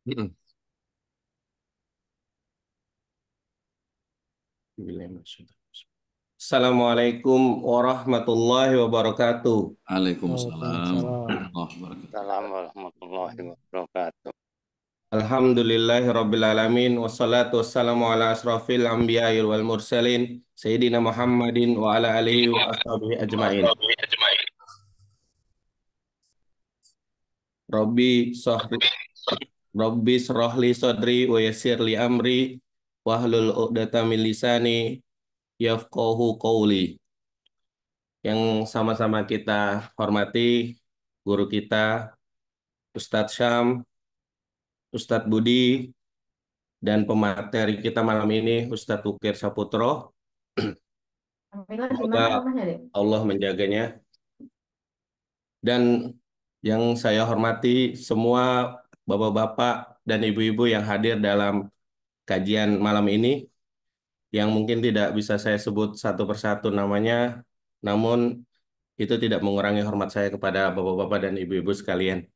Mm-mm. Assalamualaikum warahmatullahi wabarakatuh. Waalaikumsalam Waalaikumsalam. warahmatullahi wabarakatuh. Assalamualaikum warahmatullahi wabarakatuh. Alhamdulillahi rabbil alamin wassalatu wassalamu ala asrafil anbiya'i wal mursalin sayyidina Muhammadin wa ala alihi wa ashabihi ajmain. Rabbi sahri Rabbi srohli sodri wa yassir li amri wahlul 'uqdatam min lisani yafqahu qawli. Yang sama-sama kita hormati guru kita Ustadz Syam, Ustadz Budi, dan pemateri kita malam ini Ustadz Ukir Saputro. Alhamdulillah di Semoga mana rumahnya, Dek? Allah menjaganya. Dan yang saya hormati semua bapak-bapak dan ibu-ibu yang hadir dalam kajian malam ini, yang mungkin tidak bisa saya sebut satu persatu namanya, namun itu tidak mengurangi hormat saya kepada bapak-bapak dan ibu-ibu sekalian.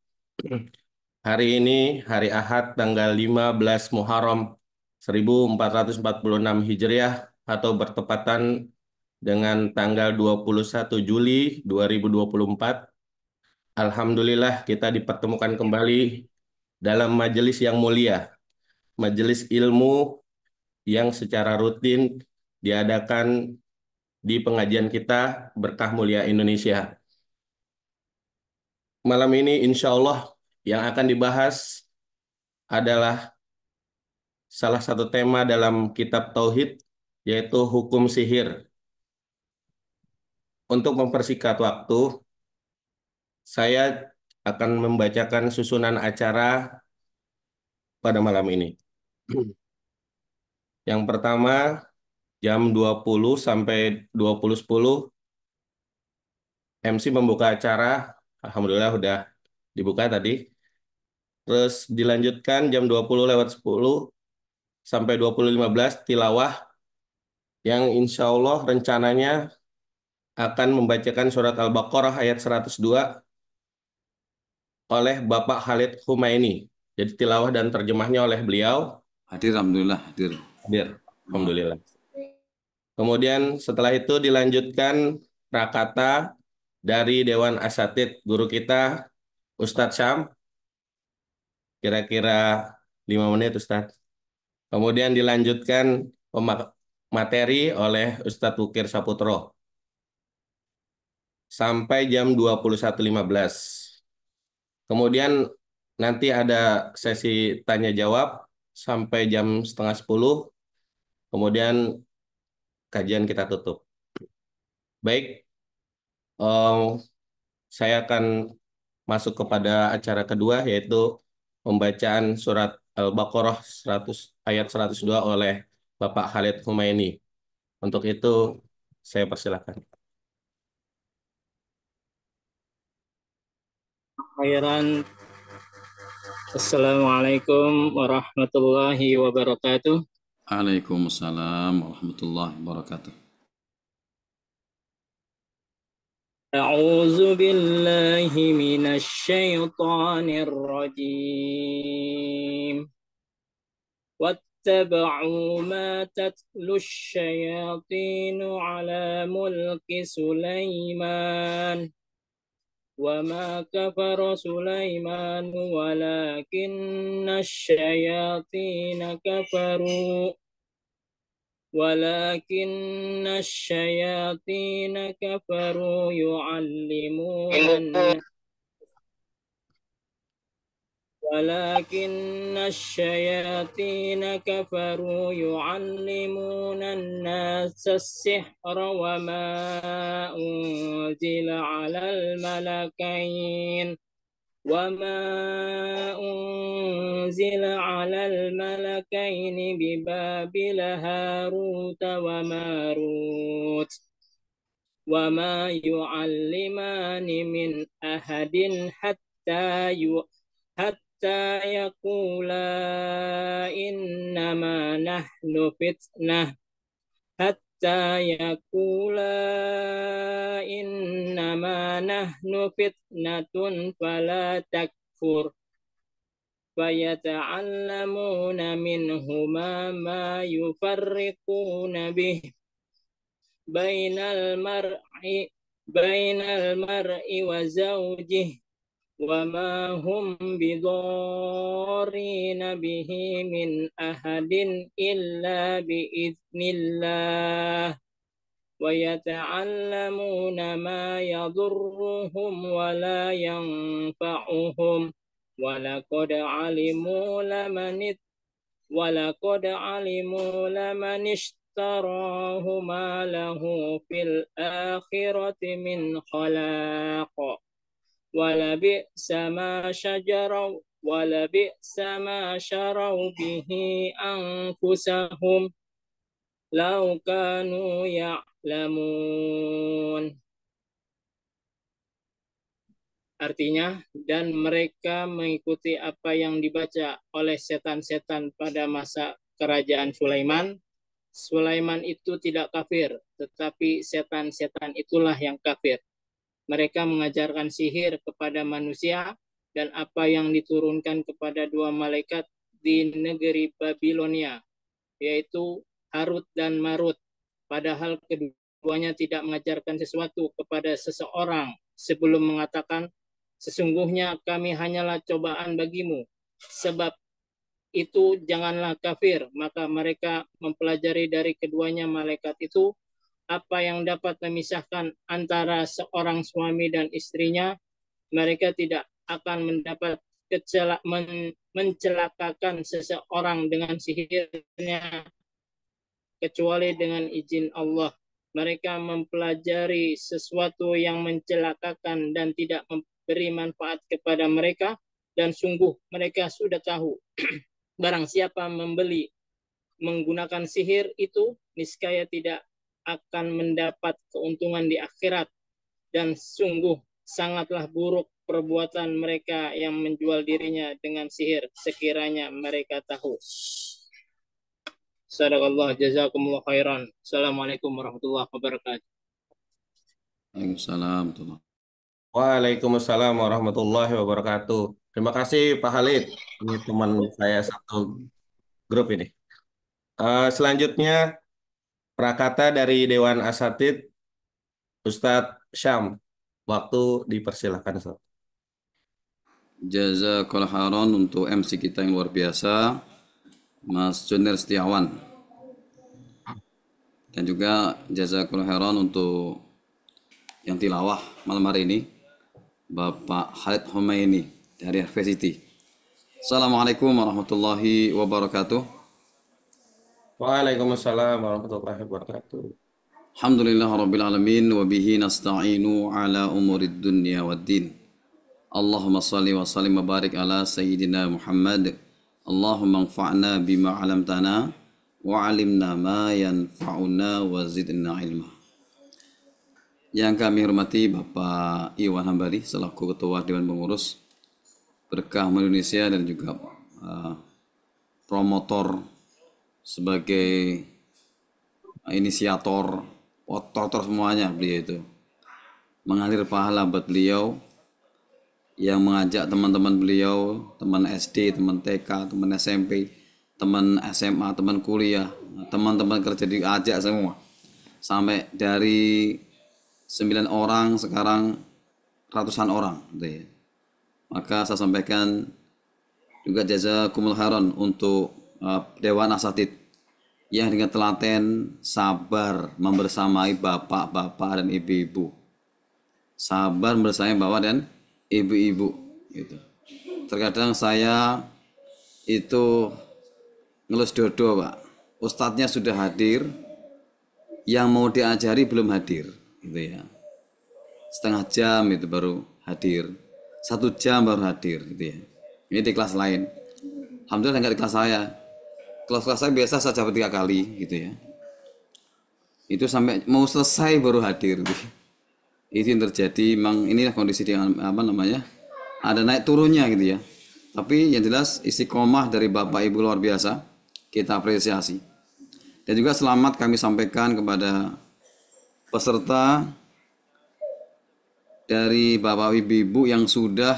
Hari ini, hari Ahad, tanggal 15 Muharram 1446 Hijriah, atau bertepatan dengan tanggal 21 Juli 2024. Alhamdulillah kita dipertemukan kembali dalam majelis yang mulia, majelis ilmu yang secara rutin diadakan di pengajian kita Berkah Mulia Indonesia. Malam ini insya Allah yang akan dibahas adalah salah satu tema dalam kitab Tauhid, yaitu hukum sihir. Untuk mempersingkat waktu, saya akan membacakan susunan acara pada malam ini. Yang pertama, jam 20 sampai 20.10, MC membuka acara. Alhamdulillah udah dibuka tadi. Terus dilanjutkan jam 20:10 sampai 20:15 tilawah, yang insya Allah rencananya akan membacakan surat Al-Baqarah ayat 102 oleh Bapak Khalid Humaini. Jadi tilawah dan terjemahnya oleh beliau. Hadir, alhamdulillah hadir. Hadir. Wah, Alhamdulillah. Kemudian setelah itu dilanjutkan prakata dari Dewan Asatid guru kita Ustadz Syam, kira-kira 5 menit Ustadz. Kemudian dilanjutkan materi oleh Ustadz Ukir Saputro sampai jam 21:15. Kemudian nanti ada sesi tanya jawab sampai jam setengah 10. Kemudian kajian kita tutup. Baik, saya akan masuk kepada acara kedua, yaitu pembacaan surat Al-Baqarah 100, ayat 102 oleh Bapak Khalid Humaini. Untuk itu, saya persilakan. Khairan. Assalamualaikum warahmatullahi wabarakatuh. Waalaikumsalam warahmatullahi wabarakatuh. A'udzu billahi minasy syaithanir rajim. واتبعوا ما تتلو الشياطين على ملك سليمان وما كفر سليمان ولكن الشياطين كفروا يعلمون الناس السحر وما أنزل على الملكين ببابل هاروت وماروت وما يعلمان من أحد حتى يقولا إنما نحن فتنة حتى يقولا إنما نحن فتنة فلا تكفر فيتعلمون منهما ما يفرقون به بين المرء وزوجه وما هم بضارين به من أحد إلا بإذن الله ويتعلمون ما يضرهم ولا ينفعهم ولقد علموا لمن اشتراه ما له في الآخرة من خلاق ولبئس ما شروا به أنفسهم لو كانوا يعلمون. Artinya, dan mereka mengikuti apa yang dibaca oleh setan-setan pada masa kerajaan Sulaiman. Sulaiman itu tidak kafir, tetapi setan-setan itulah yang kafir. Mereka mengajarkan sihir kepada manusia dan apa yang diturunkan kepada dua malaikat di negeri Babilonia, yaitu Harut dan Marut. Padahal keduanya tidak mengajarkan sesuatu kepada seseorang sebelum mengatakan, sesungguhnya kami hanyalah cobaan bagimu. Sebab itu janganlah kafir. Maka mereka mempelajari dari keduanya malaikat itu apa yang dapat memisahkan antara seorang suami dan istrinya. Mereka tidak akan mendapat mencelakakan seseorang dengan sihirnya kecuali dengan izin Allah. Mereka mempelajari sesuatu yang mencelakakan dan tidak memberi manfaat kepada mereka, dan sungguh mereka sudah tahu barang siapa menggunakan sihir itu niscaya tidak akan mendapat keuntungan di akhirat, dan sungguh sangatlah buruk perbuatan mereka yang menjual dirinya dengan sihir sekiranya mereka tahu. Sadaqallah, jazakumullah khairan. Assalamualaikum warahmatullahi wabarakatuh. Waalaikumsalam. Waalaikumsalam warahmatullahi wabarakatuh. Terima kasih Pak Halid. Ini teman saya satu grup ini. Selanjutnya prakata dari Dewan Asatid Ustadz Syam. Waktu dipersilahkan Ustadz. Jazakallah khairan untuk MC kita yang luar biasa, Mas Junir Setiawan. Dan juga jazakallah khairan untuk yang tilawah malam hari ini, Bapak Khalid Humaini dari FVCT. Assalamualaikum warahmatullahi wabarakatuh. Waalaikumsalam warahmatullahi wabarakatuh. Alhamdulillah rabbil alamin wa bihi nasta'inu ala umurid dunya waddin. Allahumma salli wa sallim wa barik ala sayyidina Muhammad. Allahumma anfa'na bima 'allamtana wa 'allimna ma yanfa'una wa zidna ilma. Yang kami hormati Bapak Iwan Hambali selaku Ketua Dewan Pengurus Berkah Indonesia dan juga promotor sebagai inisiator, otor semuanya beliau itu. Mengalir pahala buat beliau yang mengajak teman-teman beliau, teman SD, teman TK, teman SMP, teman SMA, teman kuliah, teman-teman kerja diajak semua. Sampai dari 9 orang sekarang ratusan orang gitu ya. Maka saya sampaikan juga jazakumul khairan untuk Dewan Asatid yang dengan telaten sabar membersamai bapak-bapak dan ibu-ibu. Sabar membersamai bapak dan ibu-ibu gitu. Terkadang saya itu ngelus dodo, Pak. Ustadznya sudah hadir, yang mau diajari belum hadir gitu ya. Setengah jam itu baru hadir, 1 jam baru hadir gitu ya. Ini di kelas lain. Alhamdulillah enggak di kelas saya. Kelas-kelas saya biasa saya dapat 3 kali gitu ya. Itu sampai mau selesai baru hadir gitu. Itu yang terjadi. Memang inilah kondisi yang ada naik turunnya gitu ya. Tapi yang jelas istiqomah dari Bapak Ibu luar biasa, kita apresiasi. Dan juga selamat kami sampaikan kepada peserta dari Bapak Ibu yang sudah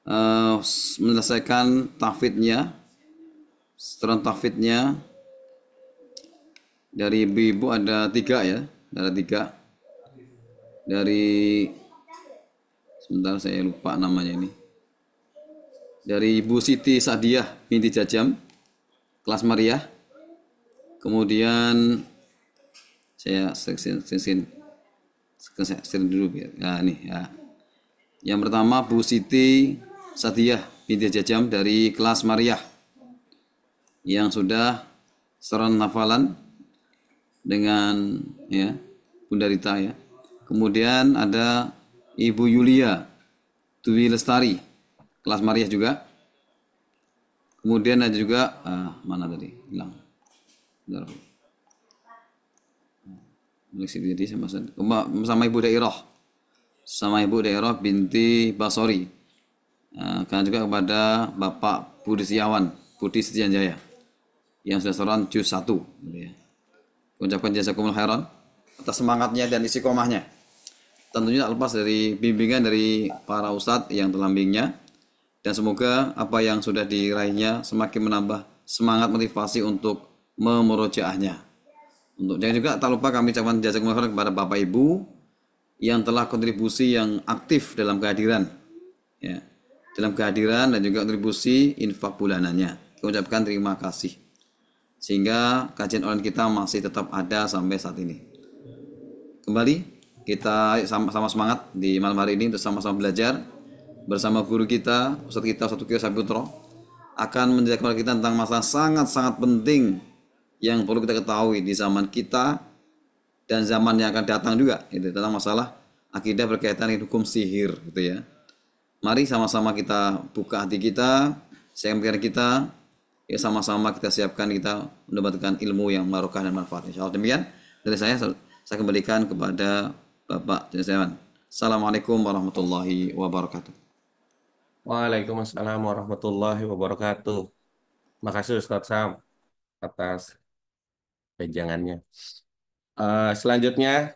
menyelesaikan tahfidnya, setoran tahfidnya dari ibu-ibu ada 3 ya, ada 3 dari, sebentar saya lupa namanya ini, dari Ibu Siti Sadiah binti Jajam kelas Maria. Kemudian saya screen dulu biar. Nah, ini ya. Yang pertama Bu Siti Sadiah binti Jajam dari kelas Maria yang sudah setoran hafalan dengan ya Bunda Rita ya. Kemudian ada Ibu Yulia Dwi Lestari kelas Maria juga. Kemudian ada juga mana tadi hilang. Bentar. Jadi sama Ibu Dairah, sama Ibu Dairah binti Basori. Karena juga kepada Bapak Budi Setiawan, Budi Setianjaya yang sudah setoran juz 1 gitu ya. Ucapkan jazakumullah khairan atas semangatnya dan istiqomahnya. Tentunya tak lepas dari bimbingan dari para ustadz yang telah membimbingnya, dan semoga apa yang sudah diraihnya semakin menambah semangat motivasi untuk memurojaahnya. Untuk jangan juga tak lupa kami ucapkan jazakumullah khairan kepada Bapak Ibu yang telah kontribusi yang aktif dalam kehadiran ya, dalam kehadiran dan juga kontribusi infak bulanannya. Kami ucapkan terima kasih sehingga kajian online kita masih tetap ada sampai saat ini. Kembali kita sama-sama semangat di malam hari ini untuk sama-sama belajar bersama guru kita, Ustadz kita, Ustadz Uki Sabutro, akan menjelaskan kepada kita tentang masalah sangat-sangat penting yang perlu kita ketahui di zaman kita dan zaman yang akan datang juga, itu tentang masalah akidah berkaitan dengan hukum sihir, gitu ya. Mari sama-sama kita buka hati kita, siapkan pikiran kita, ya sama-sama kita siapkan kita mendapatkan ilmu yang barokah dan manfaat. Insyaallah demikian dari saya kembalikan kepada Bapak Jenderal. Assalamualaikum warahmatullahi wabarakatuh. Waalaikumsalam warahmatullahi wabarakatuh. Makasih Ustadz Sam atas pejangannya. Selanjutnya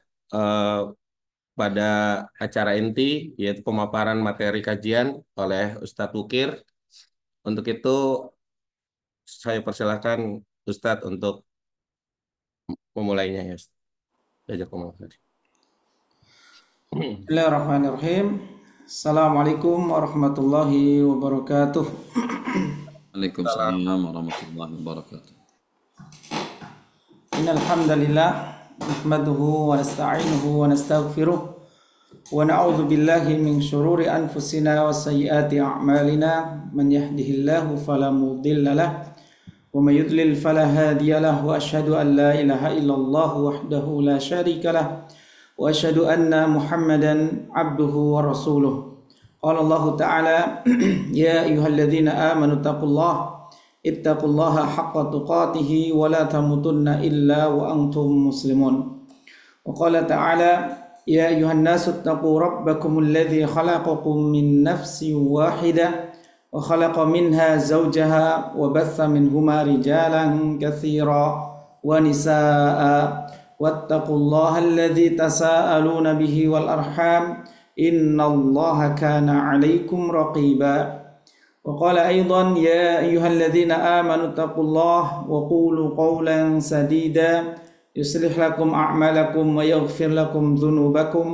pada acara inti yaitu pemaparan materi kajian oleh Ustadz Ukir. Untuk itu saya persilakan Ustadz untuk memulainya ya. Bismillahirrahmanirrahim. Assalamualaikum warahmatullahi wabarakatuh. Waalaikumsalam warahmatullahi wabarakatuh. Innal hamdalillah nahmaduhu wa nasta'inuhu wa nastaghfiruh wa na'udzu billahi min shururi anfusina wa sayyiati a'malina. Man yahdihillahu fala mudilla lahu wa may yudlil fala hadiya lahu. Wa asyhadu an la ilaha illallah wahdahu la syarika lahu wa asyhadu anna Muhammadan abduhu wa rasuluh. Qala Allah Ta'ala ya ayyuhalladzina amanu taqullaha ittaqullaha haqqa tuqatih wa la tamutunna illa wa antum muslimun. Wa qala ta'ala ya ayyuhan nasu ittaqu rabbakumul ladzi khalaqakum min nafsin wahidah wa khalaqa minha zawjaha wa batha minhuma rijalan katsira wa nisaa wattaqullaha alladzi tasaaluna bihi wal arham innallaha kana 'alaikum raqiba. وقال أيضا يا أيها الذين آمنوا اتقوا الله وقولوا قولا سديدا يصلح لكم أعمالكم ويغفر لكم ذنوبكم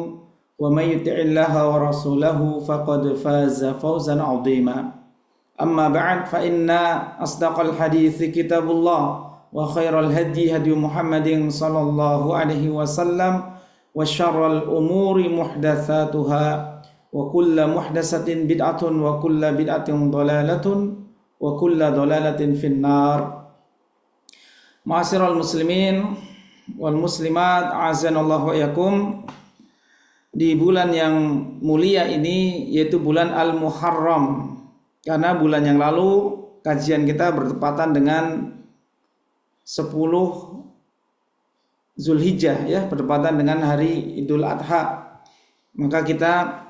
ومن يطع الله ورسوله فقد فاز فوزا عظيما. أما بعد فإن أصدق الحديث كتاب الله وخير الهدي هدي محمد صلى الله عليه وسلم وشر الأمور محدثاتها wa kullu muhdatsatin bid'atun wa kullu bid'atin dhalalatun wa kullu dhalalatin finnar. Ma'asyiral muslimin wal muslimat, azanallahu wa iyyakum. Di bulan yang mulia ini yaitu bulan Al-Muharram, karena bulan yang lalu kajian kita bertepatan dengan 10 Zulhijjah ya, bertepatan dengan hari Idul Adha. Maka kita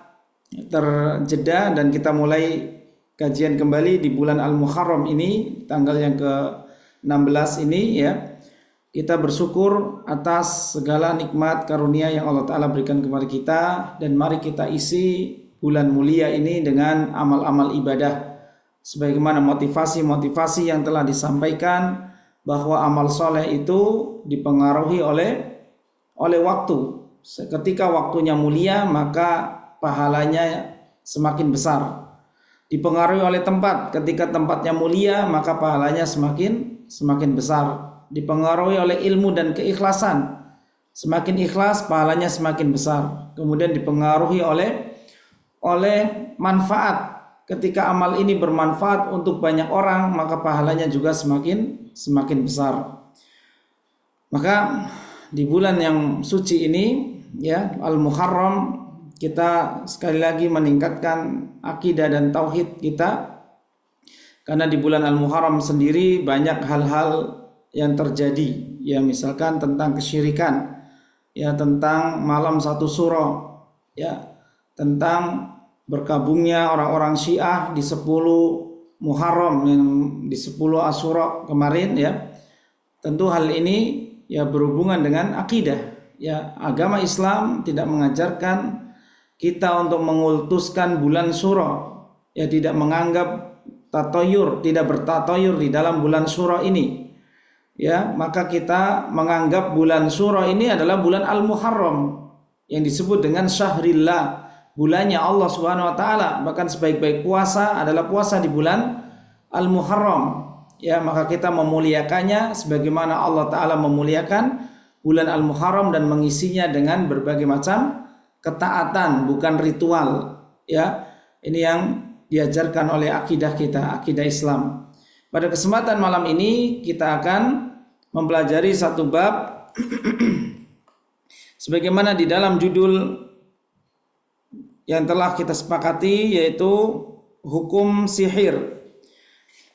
terjeda dan kita mulai kajian kembali di bulan Al-Muharram ini, tanggal yang ke-16 ini ya. Kita bersyukur atas segala nikmat karunia yang Allah Ta'ala berikan kepada kita, dan mari kita isi bulan mulia ini dengan amal-amal ibadah. Sebagaimana motivasi-motivasi yang telah disampaikan bahwa amal soleh itu dipengaruhi oleh waktu. Ketika waktunya mulia maka pahalanya semakin besar. Dipengaruhi oleh tempat, ketika tempatnya mulia maka pahalanya semakin besar. Dipengaruhi oleh ilmu dan keikhlasan, semakin ikhlas pahalanya semakin besar. Kemudian dipengaruhi oleh manfaat, ketika amal ini bermanfaat untuk banyak orang maka pahalanya juga semakin besar. Maka di bulan yang suci ini ya Al-Muharram, kita sekali lagi meningkatkan akidah dan tauhid kita, karena di bulan Al-Muharram sendiri banyak hal-hal yang terjadi, ya misalkan tentang kesyirikan, ya tentang malam satu suro, ya tentang berkabungnya orang-orang Syiah di 10 Muharram, yang di 10 Asyura kemarin, ya tentu hal ini ya berhubungan dengan akidah. Ya, agama Islam tidak mengajarkan kita untuk mengultuskan bulan Syura, ya tidak menganggap tatoyur, tidak bertatoyur di dalam bulan Syura ini. Ya, maka kita menganggap bulan Syura ini adalah bulan Al-Muharram yang disebut dengan Syahrillah, bulannya Allah Subhanahu wa taala. Bahkan sebaik-baik puasa adalah puasa di bulan Al-Muharram. Ya, maka kita memuliakannya sebagaimana Allah taala memuliakan bulan Al-Muharram dan mengisinya dengan berbagai macam ketaatan, bukan ritual. Ya, ini yang diajarkan oleh akidah kita, akidah Islam. Pada kesempatan malam ini kita akan mempelajari satu bab sebagaimana di dalam judul yang telah kita sepakati, yaitu hukum sihir.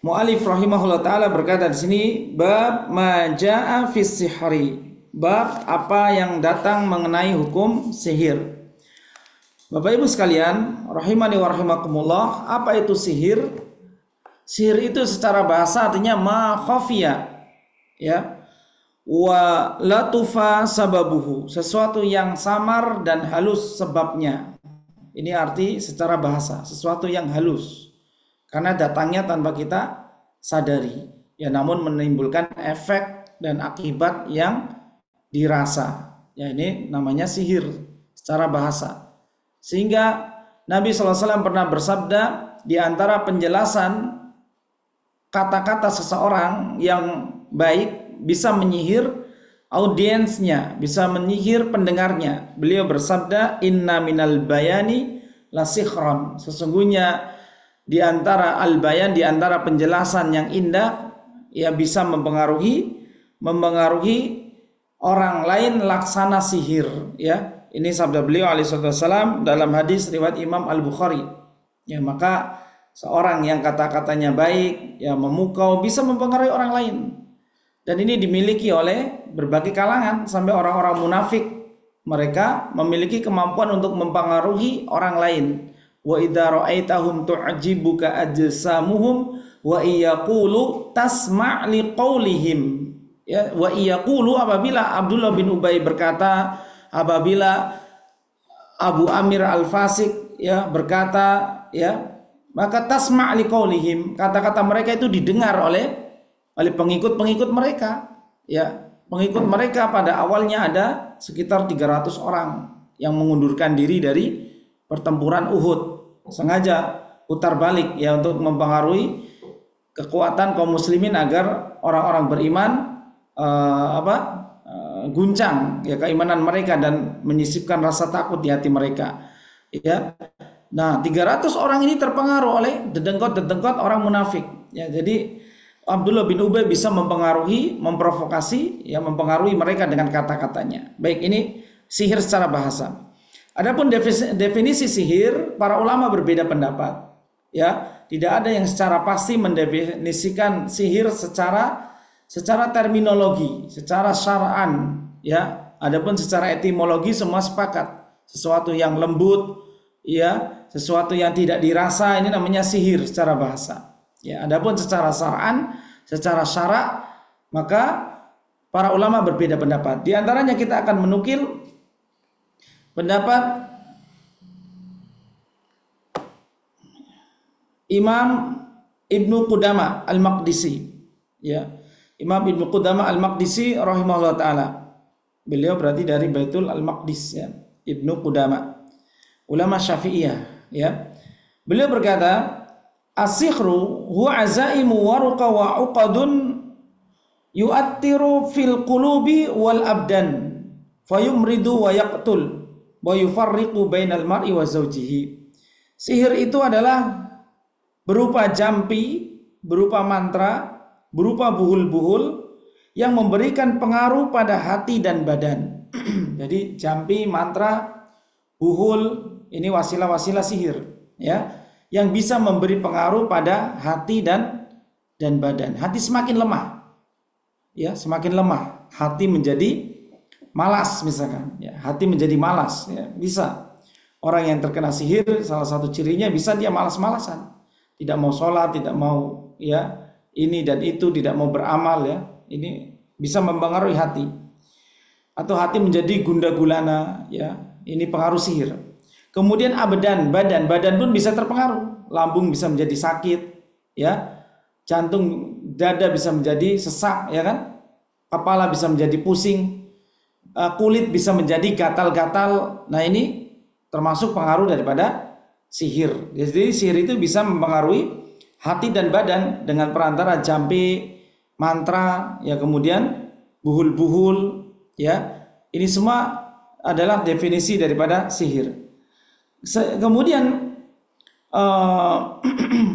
Mu'alif rahimahullah taala berkata di sini, bab ma jaa fis sihri, bab apa yang datang mengenai hukum sihir. Bapak Ibu sekalian, rahimani wa rahimakumullah, apa itu sihir? Sihir itu secara bahasa artinya ma khafiya, ya, wa latufa sababuhu, sesuatu yang samar dan halus sebabnya. Ini arti secara bahasa, sesuatu yang halus karena datangnya tanpa kita sadari, ya, namun menimbulkan efek dan akibat yang dirasa. Ya, ini namanya sihir secara bahasa. Sehingga Nabi SAW pernah bersabda, di antara penjelasan kata-kata seseorang yang baik bisa menyihir audiensnya, bisa menyihir pendengarnya. Beliau bersabda, inna minal bayani la sikhron, sesungguhnya di antara al-bayan, di antara penjelasan yang indah, ya bisa mempengaruhi orang lain laksana sihir. Ya, ini sabda beliau alaihissalam dalam hadis riwayat Imam Al-Bukhari. Ya, maka seorang yang kata-katanya baik, ya memukau, bisa mempengaruhi orang lain. Dan ini dimiliki oleh berbagai kalangan, sampai orang-orang munafik, mereka memiliki kemampuan untuk mempengaruhi orang lain. Wa idza ra'aitahum tu'jibuka ajsamuhum wa iyaqulu tasma' liqaulihim. Ya, wa iyaqulu, apabila Abdullah bin Ubay berkata, apabila Abu Amir Al-Fasik, ya, berkata, ya, maka tasma' liqaulihim, kata-kata mereka itu didengar oleh pengikut-pengikut mereka. Ya, pengikut mereka pada awalnya ada sekitar 300 orang yang mengundurkan diri dari pertempuran Uhud. Sengaja putar balik, ya, untuk mempengaruhi kekuatan kaum muslimin agar orang-orang beriman guncang, ya, keimanan mereka dan menyisipkan rasa takut di hati mereka. Ya. Nah, 300 orang ini terpengaruh oleh dedengkot-dedengkot orang munafik. Ya, jadi Abdullah bin Ubay bisa mempengaruhi, memprovokasi, ya, mempengaruhi mereka dengan kata-katanya. Baik, ini sihir secara bahasa. Adapun definisi sihir, para ulama berbeda pendapat. Ya, tidak ada yang secara pasti mendefinisikan sihir secara terminologi, secara syara'an, ya. Adapun secara etimologi semua sepakat, sesuatu yang lembut, ya, sesuatu yang tidak dirasa, ini namanya sihir secara bahasa. Ya, adapun secara syara'an, secara syara', maka para ulama berbeda pendapat. Di antaranya kita akan menukil pendapat Imam Ibnu Qudamah Al-Maqdisi. Ya. Imam Ibnu Qudamah Al-Maqdisi rahimahullah taala. Beliau berarti dari Baitul Al-Maqdis ya. Ibnu Qudamah. Ulama Syafi'iyah ya. Beliau berkata, "As-sihru huwa azaimu wa ruqa wa uqadun yu'attiru fil qulubi wal abdan fayumridu wa yaqtul wa yufarriqu bainal mar'i wa zawjihi." Sihir itu adalah berupa jampi, berupa mantra, berupa buhul-buhul yang memberikan pengaruh pada hati dan badan. Jadi jampi, mantra, buhul ini wasilah-wasilah sihir ya, yang bisa memberi pengaruh pada hati dan badan. Hati semakin lemah. Ya, semakin lemah, hati menjadi malas misalkan, ya, hati menjadi malas, ya, bisa. Orang yang terkena sihir salah satu cirinya bisa dia malas-malasan, tidak mau sholat, tidak mau ya ini dan itu, tidak mau beramal ya, ini bisa mempengaruhi hati. Atau hati menjadi gundah gulana, ya, ini pengaruh sihir. Kemudian badan pun bisa terpengaruh, lambung bisa menjadi sakit, ya, jantung, dada bisa menjadi sesak, ya kan? Kepala bisa menjadi pusing, kulit bisa menjadi gatal-gatal. Nah ini termasuk pengaruh daripada sihir. Jadi sihir itu bisa mempengaruhi hati dan badan dengan perantara jampi, mantra, ya, kemudian buhul-buhul, ya. Ini semua adalah definisi daripada sihir. Kemudian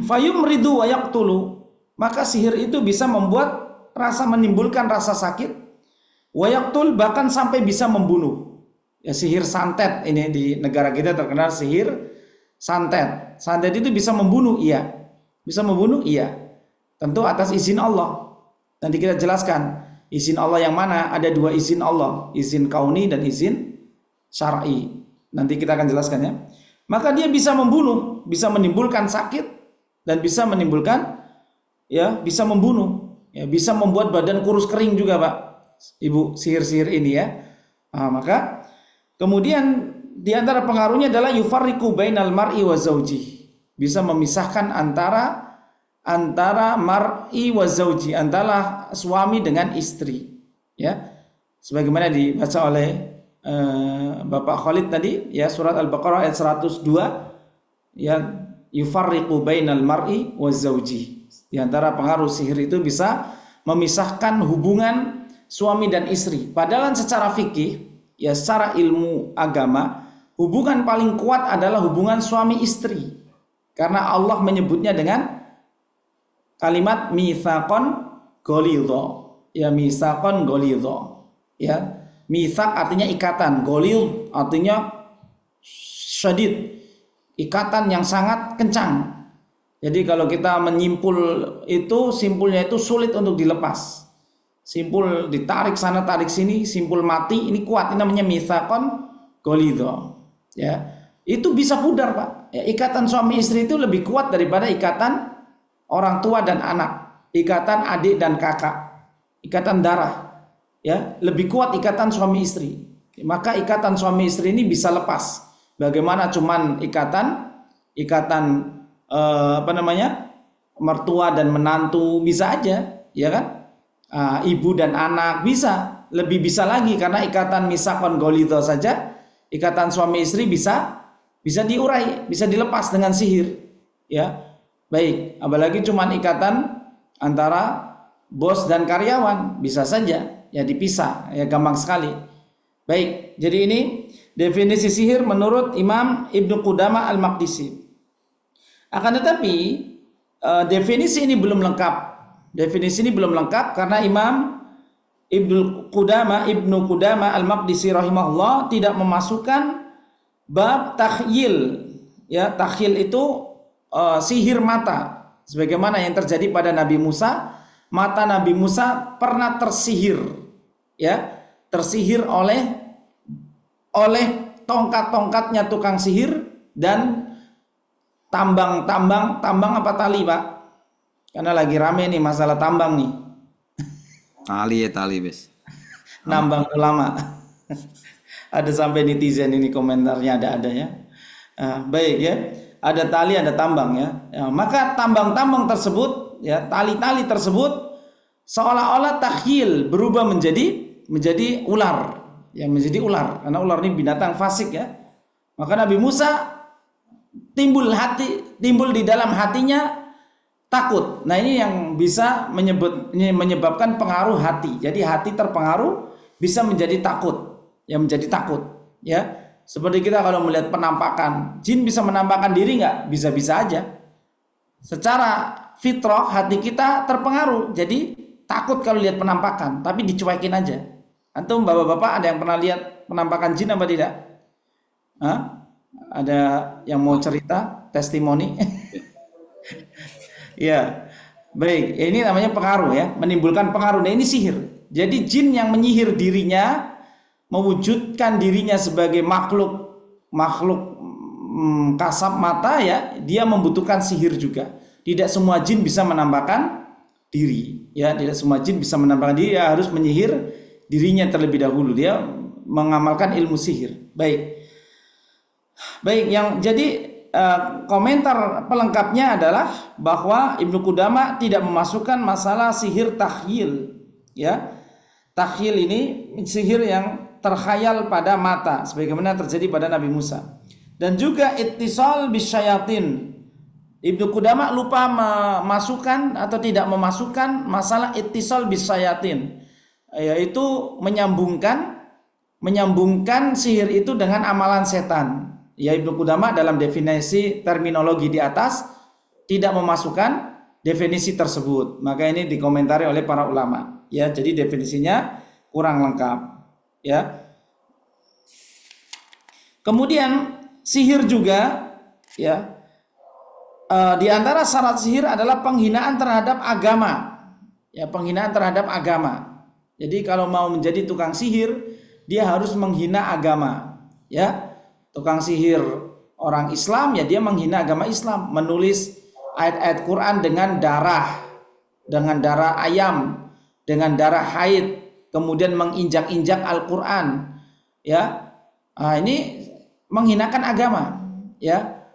fayumridu wa yaqtulu, maka sihir itu bisa membuat menimbulkan rasa sakit, wa yaqtul, bahkan sampai bisa membunuh. Ya, sihir santet ini di negara kita terkenal sihir santet. Santet itu bisa membunuh, iya. Bisa membunuh, iya. Tentu atas izin Allah. Nanti kita jelaskan izin Allah yang mana. Ada dua izin Allah, izin kauni dan izin syar'i. Nanti kita akan jelaskan ya. Maka dia bisa membunuh, bisa menimbulkan sakit, dan bisa menimbulkan, ya, bisa membunuh, ya, bisa membuat badan kurus kering juga, Pak, Ibu, sihir-sihir ini ya. Nah, maka kemudian di antara pengaruhnya adalah yufarriqu bainal mar'i wa zauji, bisa memisahkan antara mar'i wa zauji, antara suami dengan istri, ya. Sebagaimana dibaca oleh Bapak Khalid tadi ya, surat Al-Baqarah ayat 102 ya, yufarriqu bainal mar'i waz zauji. Di antara pengaruh sihir itu bisa memisahkan hubungan suami dan istri. Padahal secara fikih ya, secara ilmu agama, hubungan paling kuat adalah hubungan suami istri. Karena Allah menyebutnya dengan kalimat mitsaqan ghalidha. Ya, mitsaqan ghalidha. Ya. Mithaq artinya ikatan, ghalidh artinya syadid, ikatan yang sangat kencang. Jadi kalau kita menyimpul itu, simpulnya itu sulit untuk dilepas. Simpul ditarik sana tarik sini, simpul mati, ini kuat, ini namanya mitsaqan ghalidha. Ya, itu bisa pudar, Pak. Ya, ikatan suami istri itu lebih kuat daripada ikatan orang tua dan anak, ikatan adik dan kakak, ikatan darah. Ya, lebih kuat ikatan suami istri. Maka ikatan suami istri ini bisa lepas. Bagaimana cuman ikatan mertua dan menantu, bisa aja, ya kan? Ibu dan anak bisa, lebih bisa lagi karena ikatan mitsaqan ghalidha saja, ikatan suami istri bisa diurai, bisa dilepas dengan sihir, ya. Baik, apalagi cuman ikatan antara bos dan karyawan, bisa saja ya dipisah, ya gampang sekali. Baik, jadi ini definisi sihir menurut Imam Ibnu Qudamah Al-Maqdisi. Akan tetapi definisi ini belum lengkap. Definisi ini belum lengkap karena Imam Ibnu Qudamah Al-Maqdisi rahimahullah tidak memasukkan bab takhyil. Ya, takhyil itu sihir mata. Sebagaimana yang terjadi pada Nabi Musa, mata Nabi Musa pernah tersihir, ya, tersihir oleh tongkat-tongkatnya tukang sihir dan tambang apa tali, Pak? Karena lagi rame nih masalah tambang nih. Tali bes. Nambang ulama. Ada sampai netizen ini komentarnya ada-adanya. Baik ya. ada tali, ada tambang ya. Ya, maka tambang-tambang tersebut, ya, tali-tali tersebut seolah-olah takhyil, berubah menjadi ular, ya, menjadi ular. Karena ular ini binatang fasik ya. Maka Nabi Musa timbul di dalam hatinya takut. Nah, ini yang bisa menyebabkan pengaruh hati. Jadi hati terpengaruh bisa menjadi takut, ya, menjadi takut, ya. Seperti kita kalau melihat penampakan, jin bisa menampakkan diri nggak? Bisa-bisa aja. Secara fitrah hati kita terpengaruh, jadi takut kalau lihat penampakan, tapi dicuekin aja. Antum bapak-bapak ada yang pernah lihat penampakan jin apa tidak? Hah? Ada yang mau cerita, testimoni? Ya, baik. Ini namanya pengaruh ya, menimbulkan pengaruh. Nah, ini sihir. Jadi jin yang menyihir dirinya, mewujudkan dirinya sebagai makhluk kasat mata ya, dia membutuhkan sihir juga. Tidak semua jin bisa menampakkan diri, ya. Tidak semua jin bisa menampakkan diri. Dia harus menyihir dirinya terlebih dahulu. Dia mengamalkan ilmu sihir. Baik. Yang jadi komentar pelengkapnya adalah bahwa Ibnu Qudamah tidak memasukkan masalah sihir takhyil, ya. Takhyil ini sihir yang terkhayal pada mata sebagaimana terjadi pada Nabi Musa. Dan juga ittisal bisyayatin. Ibnu Qudamah lupa memasukkan atau tidak memasukkan masalah ittisal bisyayatin, yaitu menyambungkan sihir itu dengan amalan setan. Ya, Ibnu Qudamah dalam definisi terminologi di atas tidak memasukkan definisi tersebut. Maka ini dikomentari oleh para ulama. Ya, jadi definisinya kurang lengkap. Ya. Kemudian sihir juga, ya, di antara syarat sihir adalah penghinaan terhadap agama. Ya, penghinaan terhadap agama. Jadi kalau mau menjadi tukang sihir, dia harus menghina agama. Ya. Tukang sihir orang Islam, ya dia menghina agama Islam, menulis ayat-ayat Quran dengan darah ayam, dengan darah haid, kemudian menginjak-injak Al-Quran, ya. Ini menghinakan agama, ya.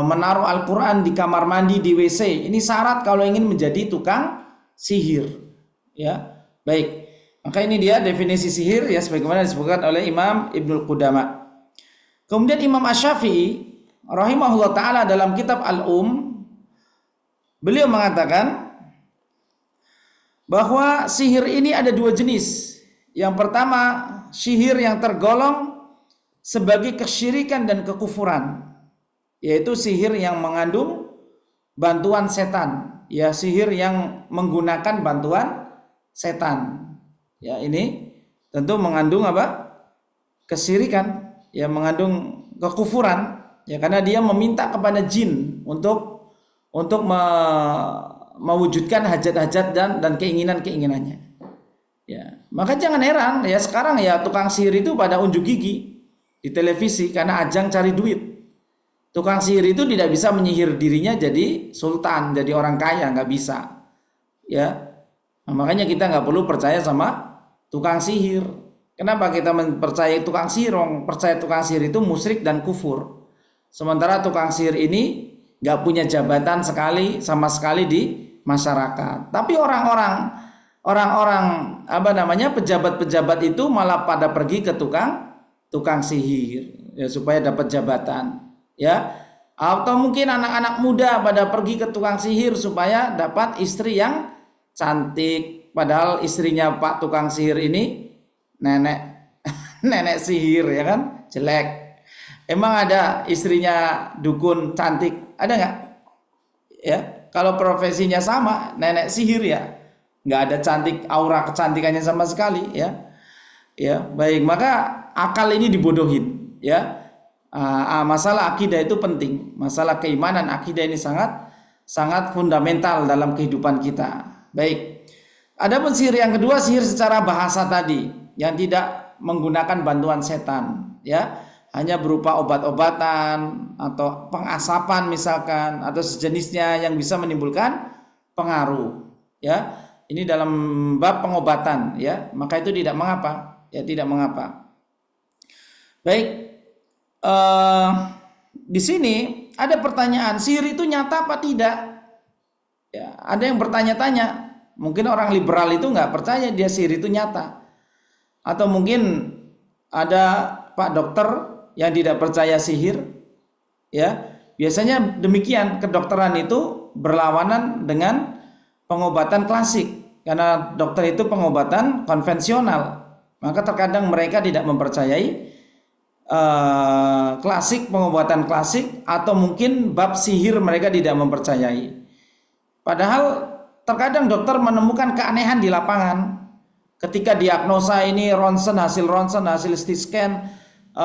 Menaruh Al-Quran di kamar mandi, di WC, ini syarat kalau ingin menjadi tukang sihir, ya. Baik, maka ini dia definisi sihir ya sebagaimana disebutkan oleh Imam Ibnu Qudamah. Kemudian Imam Asy-Syafi'i rahimahullah ta'ala dalam kitab beliau mengatakan bahwa sihir ini ada dua jenis. Yang pertama, sihir yang tergolong sebagai kesyirikan dan kekufuran, yaitu sihir yang mengandung bantuan setan, ya, sihir yang menggunakan bantuan setan. Ya, ini tentu mengandung apa? Kesyirikan, ya, mengandung kekufuran, ya, karena dia meminta kepada jin untuk mewujudkan hajat-hajat dan keinginan-keinginannya. Ya, maka jangan heran ya sekarang ya tukang sihir itu pada unjuk gigi di televisi karena ajang cari duit. Tukang sihir itu tidak bisa menyihir dirinya jadi sultan, jadi orang kaya, nggak bisa. Ya, nah, makanya kita nggak perlu percaya sama tukang sihir. Kenapa kita percaya tukang sihir? Percaya tukang sihir itu musyrik dan kufur. Sementara tukang sihir ini nggak punya jabatan sama sekali di masyarakat. Tapi orang-orang pejabat-pejabat itu malah pada pergi ke tukang sihir ya supaya dapat jabatan, ya. Atau mungkin anak-anak muda pada pergi ke tukang sihir supaya dapat istri yang cantik, padahal istrinya Pak tukang sihir ini nenek sihir, ya kan, jelek. Emang ada istrinya dukun cantik? Ada nggak? Ya, kalau profesinya sama, nenek sihir ya, nggak ada cantik, aura kecantikannya sama sekali, ya. Ya, baik, maka akal ini dibodohin, ya. Masalah akidah itu penting, masalah keimanan, akidah ini sangat fundamental dalam kehidupan kita. Baik. Adapun sihir yang kedua, sihir secara bahasa tadi, yang tidak menggunakan bantuan setan, ya, hanya berupa obat-obatan atau pengasapan misalkan atau sejenisnya yang bisa menimbulkan pengaruh, ya. Ini dalam bab pengobatan, ya, maka itu tidak mengapa, ya, tidak mengapa. Baik, di sini ada pertanyaan, sihir itu nyata apa tidak? Ya, ada yang bertanya-tanya. Mungkin orang liberal itu nggak percaya dia sihir itu nyata. Atau mungkin ada Pak dokter yang tidak percaya sihir. Ya, biasanya demikian, kedokteran itu berlawanan dengan pengobatan klasik. Karena dokter itu pengobatan konvensional. Maka terkadang mereka tidak mempercayai klasik, pengobatan klasik, atau mungkin bab sihir mereka tidak mempercayai. Padahal terkadang dokter menemukan keanehan di lapangan. Ketika diagnosa ini hasil ronsen, hasil CT scan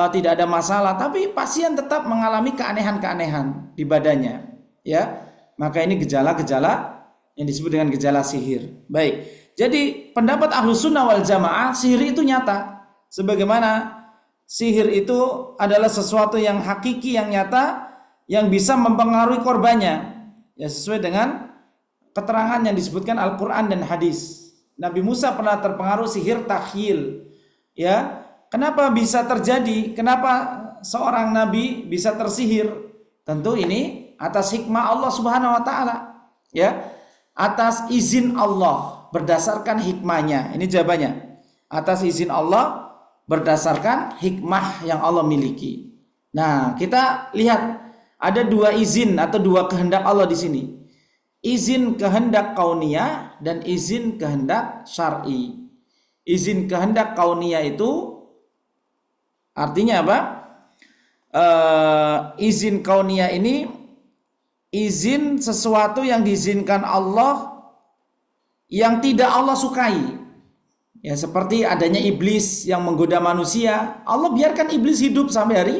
tidak ada masalah, tapi pasien tetap mengalami keanehan-keanehan di badannya. Ya, maka ini gejala-gejala yang disebut dengan gejala sihir. Baik, jadi pendapat Ahlus Sunnah wal Jamaah, sihir itu nyata. Sebagaimana sihir itu adalah sesuatu yang hakiki, yang nyata, yang bisa mempengaruhi korbannya. Ya, sesuai dengan keterangan yang disebutkan Al-Quran dan hadis. Nabi Musa pernah terpengaruh sihir takhyil. Ya, kenapa bisa terjadi? Kenapa seorang nabi bisa tersihir? Tentu ini atas hikmah Allah Subhanahu wa taala. Ya, atas izin Allah, berdasarkan hikmahnya. Ini jawabannya. Atas izin Allah, berdasarkan hikmah yang Allah miliki. Nah, kita lihat ada dua izin atau dua kehendak Allah di sini. Izin kehendak kauniyah dan izin kehendak syar'i. Izin kehendak kauniyah itu artinya apa? Izin kauniyah ini izin sesuatu yang diizinkan Allah yang tidak Allah sukai. Ya, seperti adanya iblis yang menggoda manusia. Allah biarkan iblis hidup sampai hari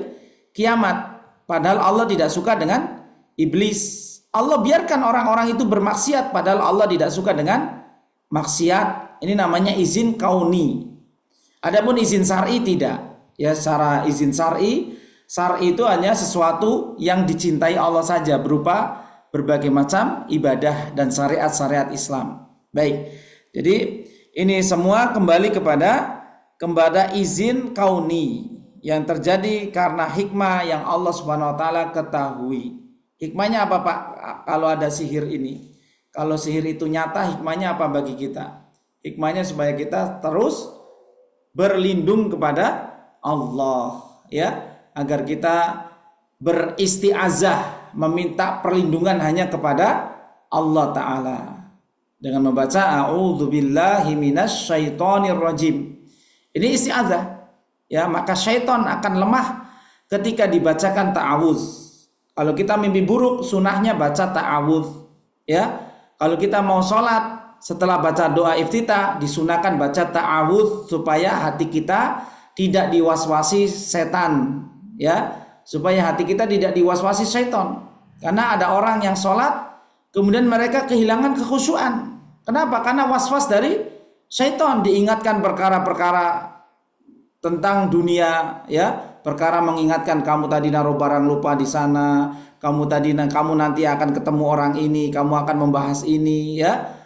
kiamat. Padahal Allah tidak suka dengan iblis. Allah biarkan orang-orang itu bermaksiat padahal Allah tidak suka dengan maksiat. Ini namanya izin kauni. Adapun izin syar'i tidak. Ya, secara izin syar'i itu hanya sesuatu yang dicintai Allah saja, berupa berbagai macam ibadah dan syariat-syariat Islam. Baik. Jadi ini semua kembali kepada izin kauni yang terjadi karena hikmah yang Allah Subhanahu wa taala ketahui. Hikmahnya apa, Pak? Kalau ada sihir ini, kalau sihir itu nyata, hikmahnya apa bagi kita? Hikmahnya supaya kita terus berlindung kepada Allah, ya, agar kita beristiazah, meminta perlindungan hanya kepada Allah taala dengan membaca a'udzubillahi minasyaitonir rajim. Ini isti'adzah. Ya, maka syaitan akan lemah ketika dibacakan ta'awuz. Kalau kita mimpi buruk, sunahnya baca ta'awuz. Ya, kalau kita mau sholat setelah baca doa iftitah, disunahkan baca ta'awuz supaya hati kita tidak diwaswasi setan. Ya, supaya hati kita tidak diwaswasi syaitan. Karena ada orang yang sholat kemudian mereka kehilangan kekhusyuan. Kenapa? Karena waswas dari syaitan, diingatkan perkara-perkara tentang dunia, ya, perkara mengingatkan kamu tadi naruh barang lupa di sana, kamu nanti akan ketemu orang ini, kamu akan membahas ini, ya.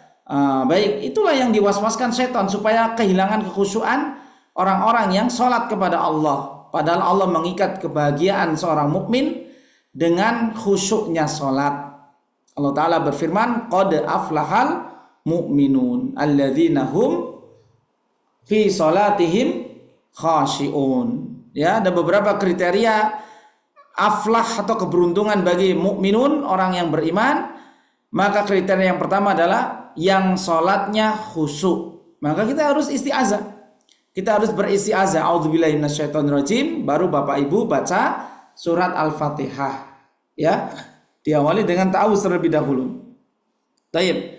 Baik, itulah yang diwaswaskan syaitan supaya kehilangan kekhusyuan orang-orang yang sholat kepada Allah. Padahal Allah mengikat kebahagiaan seorang mukmin dengan khusyuknya sholat. Allah Ta'ala berfirman, qad aflahal mu'minun alladzina hum fi salatihim khashi'un. Ya, ada beberapa kriteria aflah atau keberuntungan bagi mukminun, orang yang beriman. Maka kriteria yang pertama adalah yang sholatnya khusyuk. Maka kita harus isti'azah. Kita harus beristi'azah. A'udzubillahi minasyaitonirrajim. Baru Bapak Ibu baca surat Al-Fatihah. Ya, diawali dengan ta'awuz terlebih dahulu. Baik.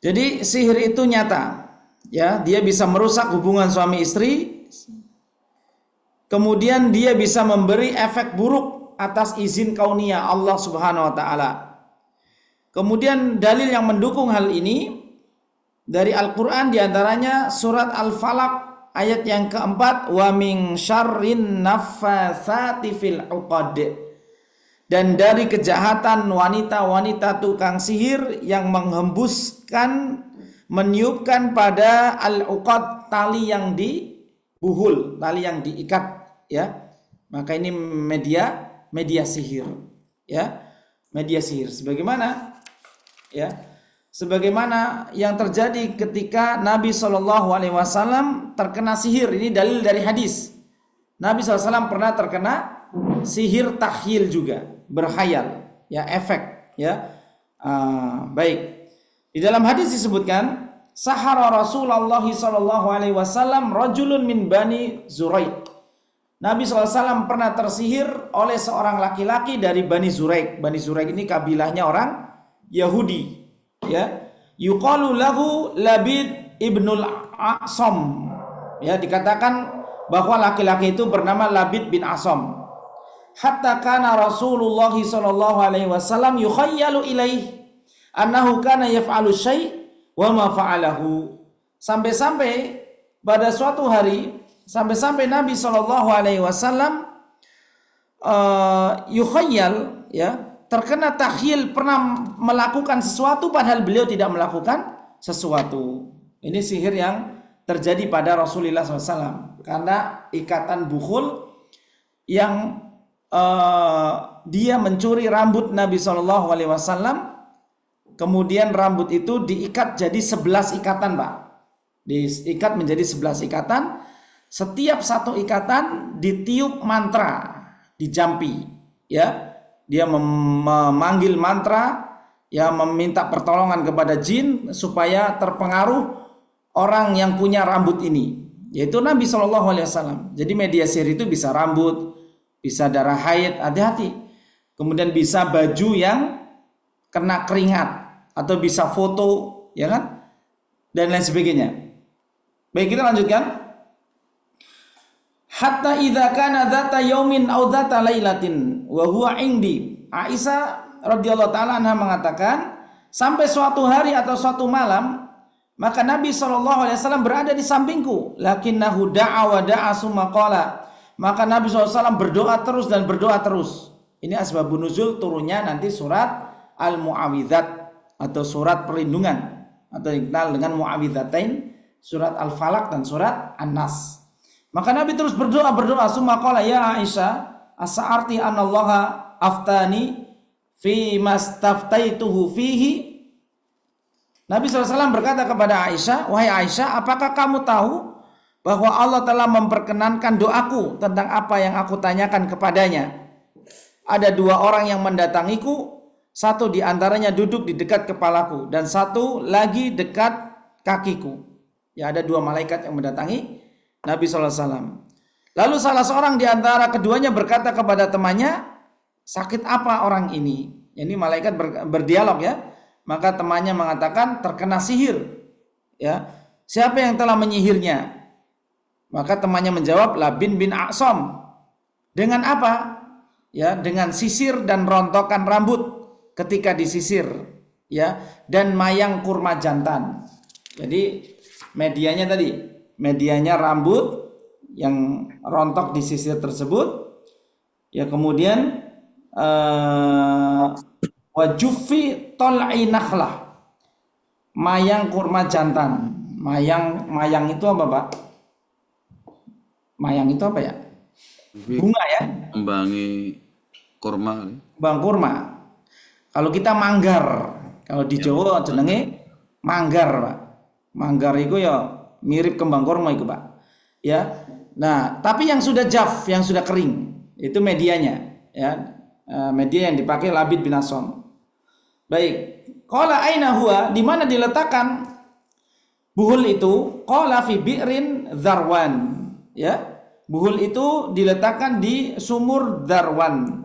Jadi sihir itu nyata, ya, dia bisa merusak hubungan suami istri, kemudian dia bisa memberi efek buruk atas izin kauniyah Allah Subhanahu wa taala. Kemudian dalil yang mendukung hal ini dari Al-Qur'an diantaranya surat Al-Falaq ayat yang keempat, wa min syarrin naffatsati fil 'uqad. Dan dari kejahatan wanita-wanita tukang sihir yang menghembuskan, meniupkan pada al-uqad, tali yang dibuhul, tali yang diikat, ya. Maka ini media sihir. ya, media sihir. Sebagaimana yang terjadi ketika Nabi SAW terkena sihir. Ini dalil dari hadis. Nabi SAW pernah terkena sihir tahyil juga, berhayal, ya, efek, ya. Baik. Di dalam hadis disebutkan, sahara Rasulullah SAW rajulun min Bani Zuraik. Nabi SAW pernah tersihir oleh seorang laki-laki dari Bani Zuraik. Bani Zuraik ini kabilahnya orang Yahudi. Ya, yuqalu lahu Labid ibnul A'sam. Ya, dikatakan bahwa laki-laki itu bernama Labid bin Asam. Hatta kana Rasulullah sallallahu alaihi wasallam yukhayyalu ilaih annahu kana yaf'alu syai' wa ma fa'alahu. Sampai-sampai pada suatu hari, sampai-sampai Nabi sallallahu alaihi wasallam yukhayyal, ya, terkena tahyil, pernah melakukan sesuatu padahal beliau tidak melakukan sesuatu. Ini sihir yang terjadi pada Rasulullah SAW karena ikatan bukhul yang dia mencuri rambut Nabi SAW. Kemudian rambut itu diikat jadi 11 ikatan, Pak. Diikat menjadi 11 ikatan. Setiap satu ikatan ditiup mantra, dijampi, ya. Dia memanggil mantra, ya, meminta pertolongan kepada jin supaya terpengaruh orang yang punya rambut ini, yaitu Nabi SAW. Jadi media sihir itu bisa rambut, bisa darah haid, hati-hati. Kemudian bisa baju yang kena keringat, atau bisa foto, ya kan, dan lain sebagainya. Baik, kita lanjutkan. Hatta idza kana dzata yaumin aw dzata lailatin wa huwa indi. Aisyah radhiyallahu taala anha mengatakan, sampai suatu hari atau suatu malam, maka Nabi SAW berada di sampingku. Lakinnahu da'a wa da'a summa qala. Maka Nabi SAW berdoa terus dan berdoa terus. Ini asbabun nuzul turunnya nanti surat Al-Mu'awwidzat atau surat perlindungan, atau dikenal dengan Mu'awwidzatain, surat Al-Falaq dan surat An-Nas. Maka Nabi terus berdoa, summa qala ya Aisyah, as'arti anallaha aftani fi mastaftaituhu fihi. Nabi SAW berkata kepada Aisyah, wahai Aisyah, apakah kamu tahu bahwa Allah telah memperkenankan doaku tentang apa yang aku tanyakan kepadanya? Ada 2 orang yang mendatangiku, satu di antaranya duduk di dekat kepalaku dan satu lagi dekat kakiku. Ya, ada 2 malaikat yang mendatangi Nabi SAW. Lalu salah seorang di antara keduanya berkata kepada temannya, sakit apa orang ini? Ini malaikat berdialog, ya. Maka temannya mengatakan terkena sihir. Ya, siapa yang telah menyihirnya? Maka temannya menjawab, Labid bin A'sam. Dengan apa? Ya, dengan sisir dan rontokan rambut ketika disisir, ya, dan mayang kurma jantan. Jadi medianya tadi, medianya rambut yang rontok disisir tersebut, ya, kemudian wajufi tol'i nakhlah, mayang kurma jantan. Mayang itu apa, Pak? Mayang itu apa ya? Bunga, ya? Kembangi kurma. Bang kurma. Kalau kita manggar, kalau di Jawa jenenge manggar, Pak. Manggar itu ya mirip kembang kurma itu, Pak. Ya. Nah, tapi yang sudah jaf, yang sudah kering, itu medianya, ya. Media yang dipakai Labid bin Asam. Baik. Qala aina huwa, di mana diletakkan buhul itu? Qala fi bi'rin Dzarwan. Ya. Buhul itu diletakkan di sumur Dzarwan.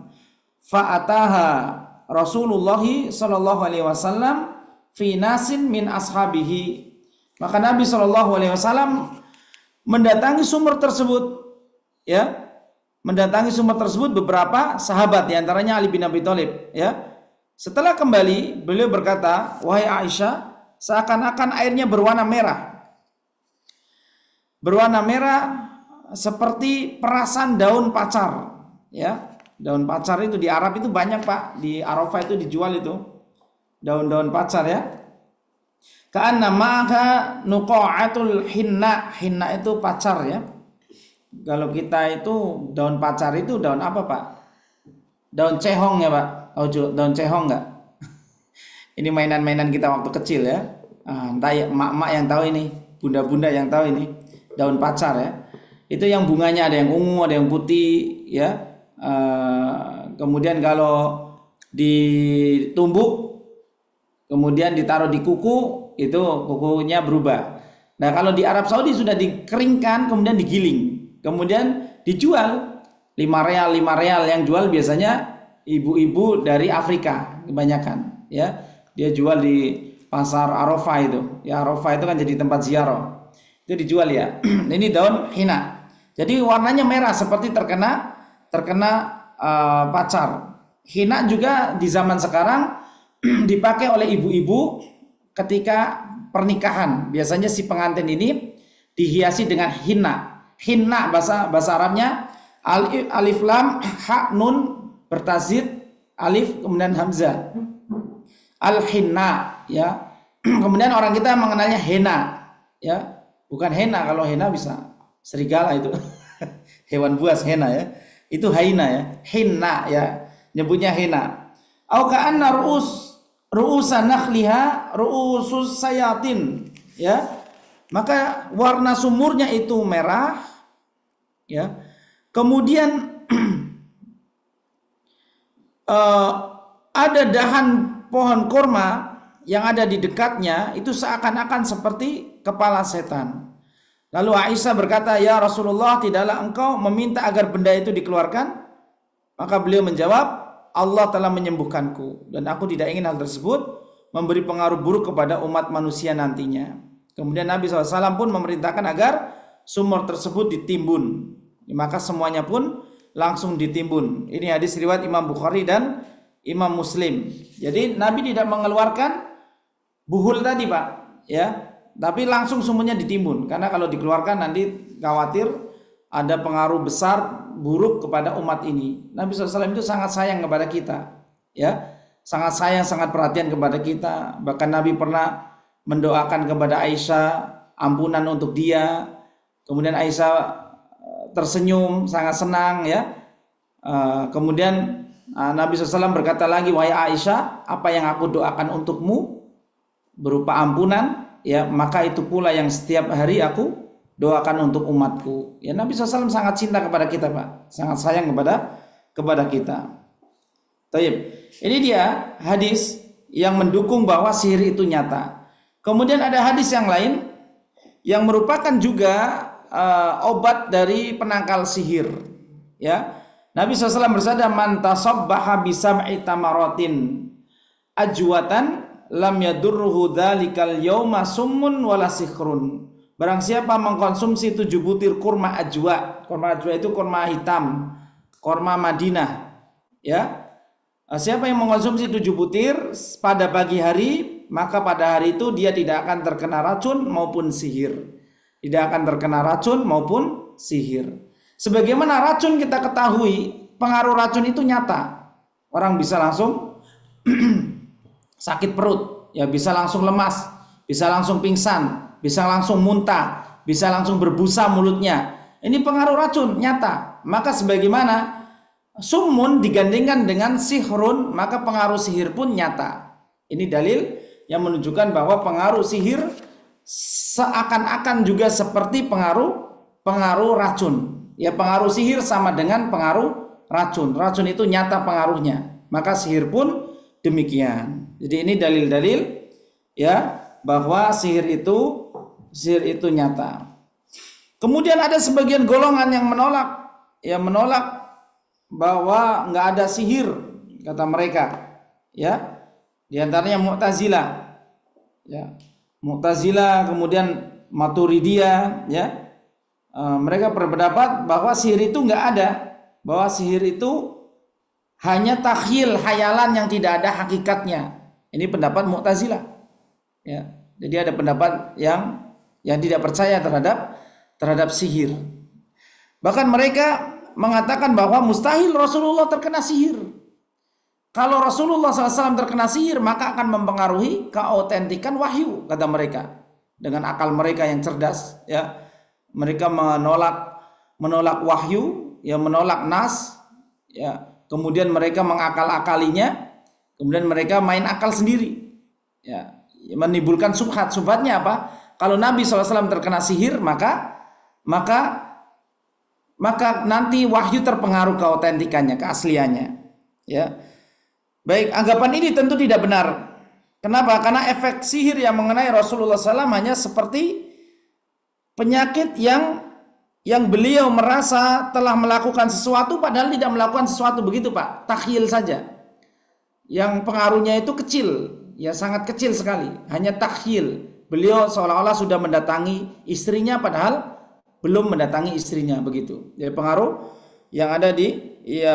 Fa'ataha Rasulullah sallallahu alaihi wasallam fi nasin min ashabihi. Maka Nabi sallallahu alaihi wasallam mendatangi sumur tersebut, ya. Mendatangi sumur tersebut beberapa sahabat, di antaranya Ali bin Abi Thalib, ya. Setelah kembali, beliau berkata, wahai Aisyah, seakan-akan airnya berwarna merah. Berwarna merah seperti perasan daun pacar, ya. Daun pacar itu di Arab itu banyak, Pak. Di Arafah itu dijual itu daun-daun pacar, ya. Ka'anna ma'aka nuqa'atul hinna. Hinna itu pacar, ya. Kalau kita itu daun pacar itu daun apa, Pak? Daun cehong, ya, Pak. daun cehong nggak? Ini mainan-mainan kita waktu kecil ya. Entah ya emak-emak yang tahu ini, bunda-bunda yang tahu ini, daun pacar ya. Itu yang bunganya ada yang ungu, ada yang putih ya. Kemudian kalau ditumbuk, kemudian ditaruh di kuku, itu kukunya berubah. Nah kalau di Arab Saudi sudah dikeringkan, kemudian digiling, kemudian dijual 5 real yang jual biasanya ibu-ibu dari Afrika kebanyakan ya. Dia jual di pasar Arafah itu. Ya Arafah itu kan jadi tempat ziarah. Itu dijual ya. Ini daun hina. Jadi warnanya merah seperti terkena pacar. Hina juga di zaman sekarang dipakai oleh ibu-ibu ketika pernikahan. Biasanya si pengantin ini dihiasi dengan hina. Hina bahasa Arabnya alif lam ha nun bertazid alif kemudian hamzah. Al hinna ya. Kemudian orang kita mengenalnya hena ya. Bukan hena, kalau hena bisa serigala itu. Hewan buas hena ya. Itu haina ya. Hinna ya. Nyebutnya hena. Au ka'anna ru'usan nakhliha ru'usus sayatin ya. Maka warna sumurnya itu merah ya. Kemudian ada dahan pohon kurma yang ada di dekatnya itu seakan-akan seperti kepala setan. Lalu Aisyah berkata, "Ya Rasulullah, tidaklah engkau meminta agar benda itu dikeluarkan?" Maka beliau menjawab, "Allah telah menyembuhkanku dan aku tidak ingin hal tersebut memberi pengaruh buruk kepada umat manusia nantinya." Kemudian Nabi SAW pun memerintahkan agar sumur tersebut ditimbun. Maka semuanya pun langsung ditimbun. Ini hadis riwayat Imam Bukhari dan Imam Muslim. Jadi Nabi tidak mengeluarkan buhul tadi Pak, ya, tapi langsung sumurnya ditimbun. Karena kalau dikeluarkan nanti khawatir ada pengaruh besar buruk kepada umat ini. Nabi SAW itu sangat sayang kepada kita, ya, sangat sayang, sangat perhatian kepada kita. Bahkan Nabi pernah mendoakan kepada Aisyah ampunan untuk dia. Kemudian Aisyah tersenyum, sangat senang, ya. Kemudian Nabi SAW berkata lagi, "Wahai Aisyah, apa yang aku doakan untukmu berupa ampunan, ya, maka itu pula yang setiap hari aku doakan untuk umatku." Ya, Nabi SAW sangat cinta kepada kita, Pak, sangat sayang kepada kita. Taib. Ini dia hadis yang mendukung bahwa sihir itu nyata. Kemudian ada hadis yang lain yang merupakan juga obat dari penangkal sihir, ya. Nabi SAW bersabda, "Man tasabbaha bisab'i tamaratin ajwatan lam yadurruhu dzalikal yauma summun wala sihrun." Barang siapa mengkonsumsi 7 butir kurma ajwa. Kurma ajwa itu kurma hitam, kurma Madinah, ya. Siapa yang mengkonsumsi 7 butir pada pagi hari, maka pada hari itu dia tidak akan terkena racun maupun sihir. Tidak akan terkena racun maupun sihir. Sebagaimana racun kita ketahui, pengaruh racun itu nyata. Orang bisa langsung sakit perut, ya, bisa langsung lemas, bisa langsung pingsan, bisa langsung muntah, bisa langsung berbusa mulutnya. Ini pengaruh racun nyata. Maka sebagaimana sumun digandingkan dengan sihrun, maka pengaruh sihir pun nyata. Ini dalil yang menunjukkan bahwa pengaruh sihir seakan-akan juga seperti pengaruh racun. Ya, pengaruh sihir sama dengan pengaruh racun. Racun itu nyata pengaruhnya. Maka sihir pun demikian. Jadi ini dalil-dalil, ya, bahwa sihir itu nyata. Kemudian ada sebagian golongan yang menolak bahwa nggak ada sihir, kata mereka, ya. Di antaranya Mu'tazilah, ya. Mu'tazilah, kemudian Maturidiyah, ya. Mereka berpendapat bahwa sihir itu nggak ada, bahwa sihir itu hanya takhyil, hayalan yang tidak ada hakikatnya. Ini pendapat Mu'tazilah, ya. Jadi ada pendapat yang tidak percaya terhadap sihir. Bahkan mereka mengatakan bahwa mustahil Rasulullah terkena sihir. Kalau Rasulullah SAW terkena sihir, maka akan mempengaruhi keautentikan wahyu, kata mereka. Dengan akal mereka yang cerdas, ya, mereka menolak wahyu, ya, menolak nas, ya. Kemudian mereka mengakal-akalinya, Kemudian mereka main akal sendiri. Ya, menimbulkan subhat. Subhatnya apa? Kalau Nabi SAW terkena sihir, maka nanti wahyu terpengaruh keautentikannya, keasliannya. Ya. Baik, anggapan ini tentu tidak benar. Kenapa? Karena efek sihir yang mengenai Rasulullah SAW hanya seperti penyakit yang beliau merasa telah melakukan sesuatu padahal tidak melakukan sesuatu, begitu Pak. Takhyil saja. Yang pengaruhnya itu kecil, ya sangat kecil sekali. Hanya takhyil. Beliau seolah-olah sudah mendatangi istrinya padahal belum mendatangi istrinya, begitu. Jadi pengaruh yang ada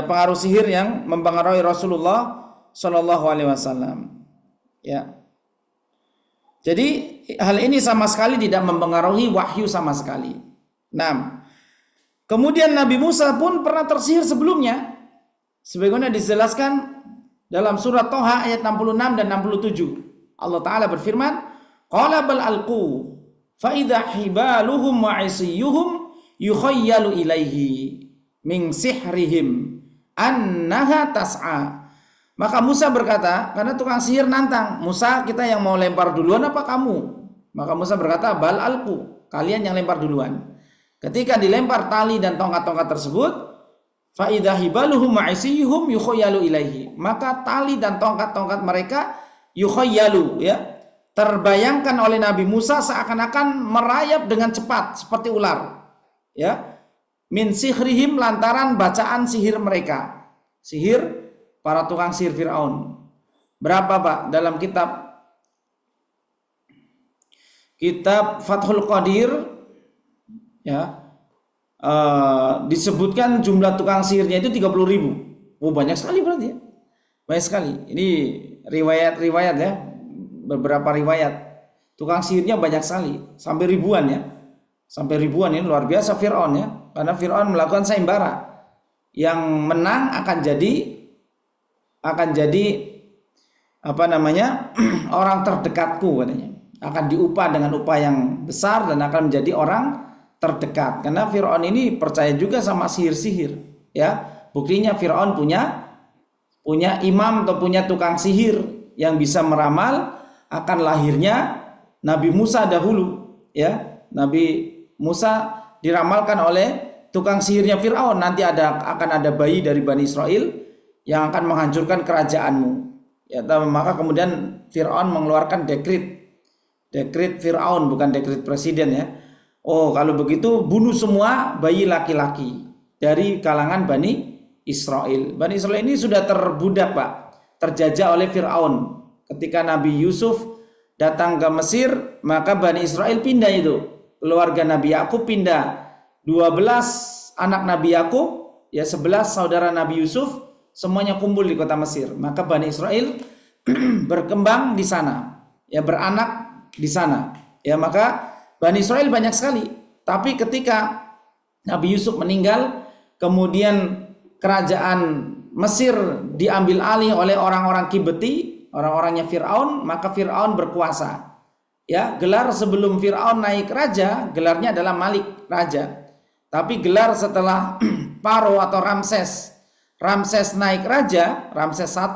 pengaruh sihir yang mempengaruhi Rasulullah Shallallahu Alaihi Wasallam. Ya. Jadi hal ini sama sekali tidak mempengaruhi wahyu sama sekali. Nah, kemudian Nabi Musa pun pernah tersihir sebelumnya, sebagaimana dijelaskan dalam surat Toha ayat 66 dan 67. Allah Ta'ala berfirman, Qala bal alqu fa idza hibaluhum wa isiyuhum yukhayyalu ilaihi min sihrihim annaha tas'a. Maka Musa berkata, karena tukang sihir nantang, Musa, kita yang mau lempar duluan apa kamu? Maka Musa berkata, bal alqu, kalian yang lempar duluan. Ketika dilempar tali dan tongkat-tongkat tersebut, fa idza hibaluhum wa isiyuhum yukhayyalu ilaihi, maka tali dan tongkat-tongkat mereka yukhayyalu, ya, terbayangkan oleh Nabi Musa seakan-akan merayap dengan cepat seperti ular, ya, min sihrihim, lantaran bacaan sihir mereka, sihir para tukang sihir Fir'aun. Berapa Pak dalam kitab Fathul Qadir, ya, disebutkan jumlah tukang sihirnya itu 30.000. Oh, banyak sekali berarti ya. Banyak sekali. Ini riwayat-riwayat ya. Beberapa riwayat. Tukang sihirnya banyak sekali, sampai ribuan ya. Sampai ribuan, ini luar biasa Fir'aun ya. Karena Fir'aun melakukan sayembara. Yang menang akan jadi apa namanya? orang terdekatku katanya. Akan diupah dengan upah yang besar dan akan menjadi orang terdekat. Karena Fir'aun ini percaya juga sama sihir-sihir, ya. Buktinya Fir'aun punya imam atau punya tukang sihir yang bisa meramal akan lahirnya Nabi Musa dahulu, ya. Nabi Musa diramalkan oleh tukang sihirnya Fir'aun, nanti akan ada bayi dari Bani Israel yang akan menghancurkan kerajaanmu. Ya, maka kemudian Fir'aun mengeluarkan dekret Fir'aun, bukan dekret presiden ya. Oh, kalau begitu bunuh semua bayi laki-laki dari kalangan Bani Israel. Bani Israel ini sudah terbudak Pak, terjajah oleh Fir'aun. Ketika Nabi Yusuf datang ke Mesir, maka Bani Israel pindah itu. Keluarga Nabi Yakub pindah. 12 anak Nabi Yakub, ya 11 saudara Nabi Yusuf, semuanya kumpul di kota Mesir. Maka Bani Israel berkembang di sana, ya, beranak di sana. Ya, maka Bani Israel banyak sekali. Tapi ketika Nabi Yusuf meninggal, kemudian kerajaan Mesir diambil alih oleh orang-orang Kibeti, orang-orangnya Fir'aun, maka Fir'aun berkuasa. Ya, gelar sebelum Fir'aun naik raja, gelarnya adalah Malik, raja. Tapi gelar setelah Paro atau Ramses naik raja, Ramses I,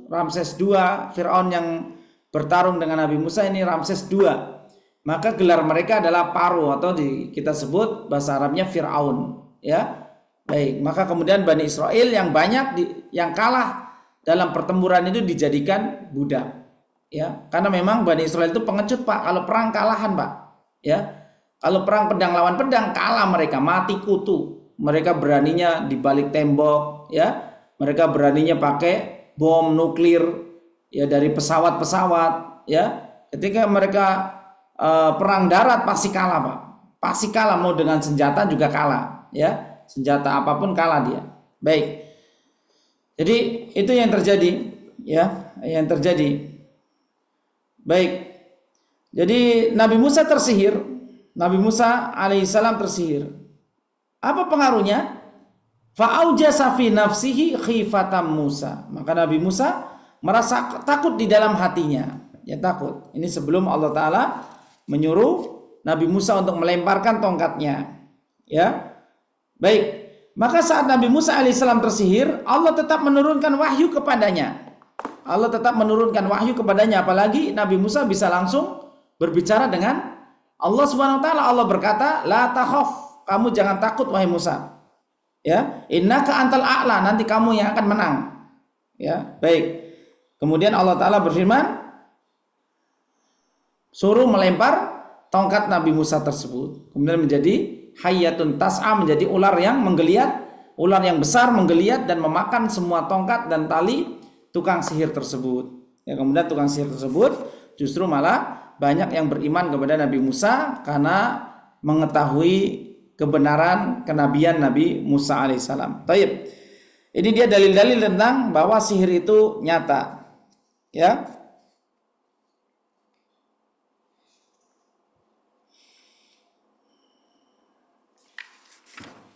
Ramses II, Fir'aun yang bertarung dengan Nabi Musa ini Ramses II. Maka gelar mereka adalah Paro atau kita sebut bahasa Arabnya Fir'aun, ya. Baik, maka kemudian Bani Israel yang banyak yang kalah dalam pertempuran itu dijadikan budak, ya. Karena memang Bani Israel itu pengecut Pak, kalau perang kalahan Pak, ya. Kalau perang pedang lawan pedang kalah mereka, mati kutu. Mereka beraninya di balik tembok, ya. Mereka beraninya pakai bom nuklir, ya, dari pesawat-pesawat, ya. Ketika mereka perang darat pasti kalah Pak, pasti kalah, mau dengan senjata juga kalah, ya, senjata apapun kalah dia. Baik, jadi itu yang terjadi, ya, yang terjadi. Baik, jadi Nabi Musa tersihir, Nabi Musa alaihissalam tersihir. Apa pengaruhnya? Fa'aujasa fi nafsihi khifatam Musa, maka Nabi Musa merasa takut di dalam hatinya, ya, takut. Ini sebelum Allah Ta'ala menyuruh Nabi Musa untuk melemparkan tongkatnya, ya. Baik, maka saat Nabi Musa alaihissalam tersihir, Allah tetap menurunkan wahyu kepadanya. Allah tetap menurunkan wahyu kepadanya, apalagi Nabi Musa bisa langsung berbicara dengan Allah Subhanahu wa taala. Allah berkata, "La takhaf," kamu jangan takut wahai Musa. Ya, innaka antal a'la, nanti kamu yang akan menang. Ya, baik. Kemudian Allah taala berfirman, suruh melempar tongkat Nabi Musa tersebut. Kemudian menjadi hayyatun tas'a, menjadi ular yang menggeliat, ular yang besar menggeliat dan memakan semua tongkat dan tali tukang sihir tersebut. Ya, kemudian tukang sihir tersebut justru malah banyak yang beriman kepada Nabi Musa karena mengetahui kebenaran kenabian Nabi Musa alaihissalam. Taib. Ini dia dalil-dalil tentang bahwa sihir itu nyata. Ya.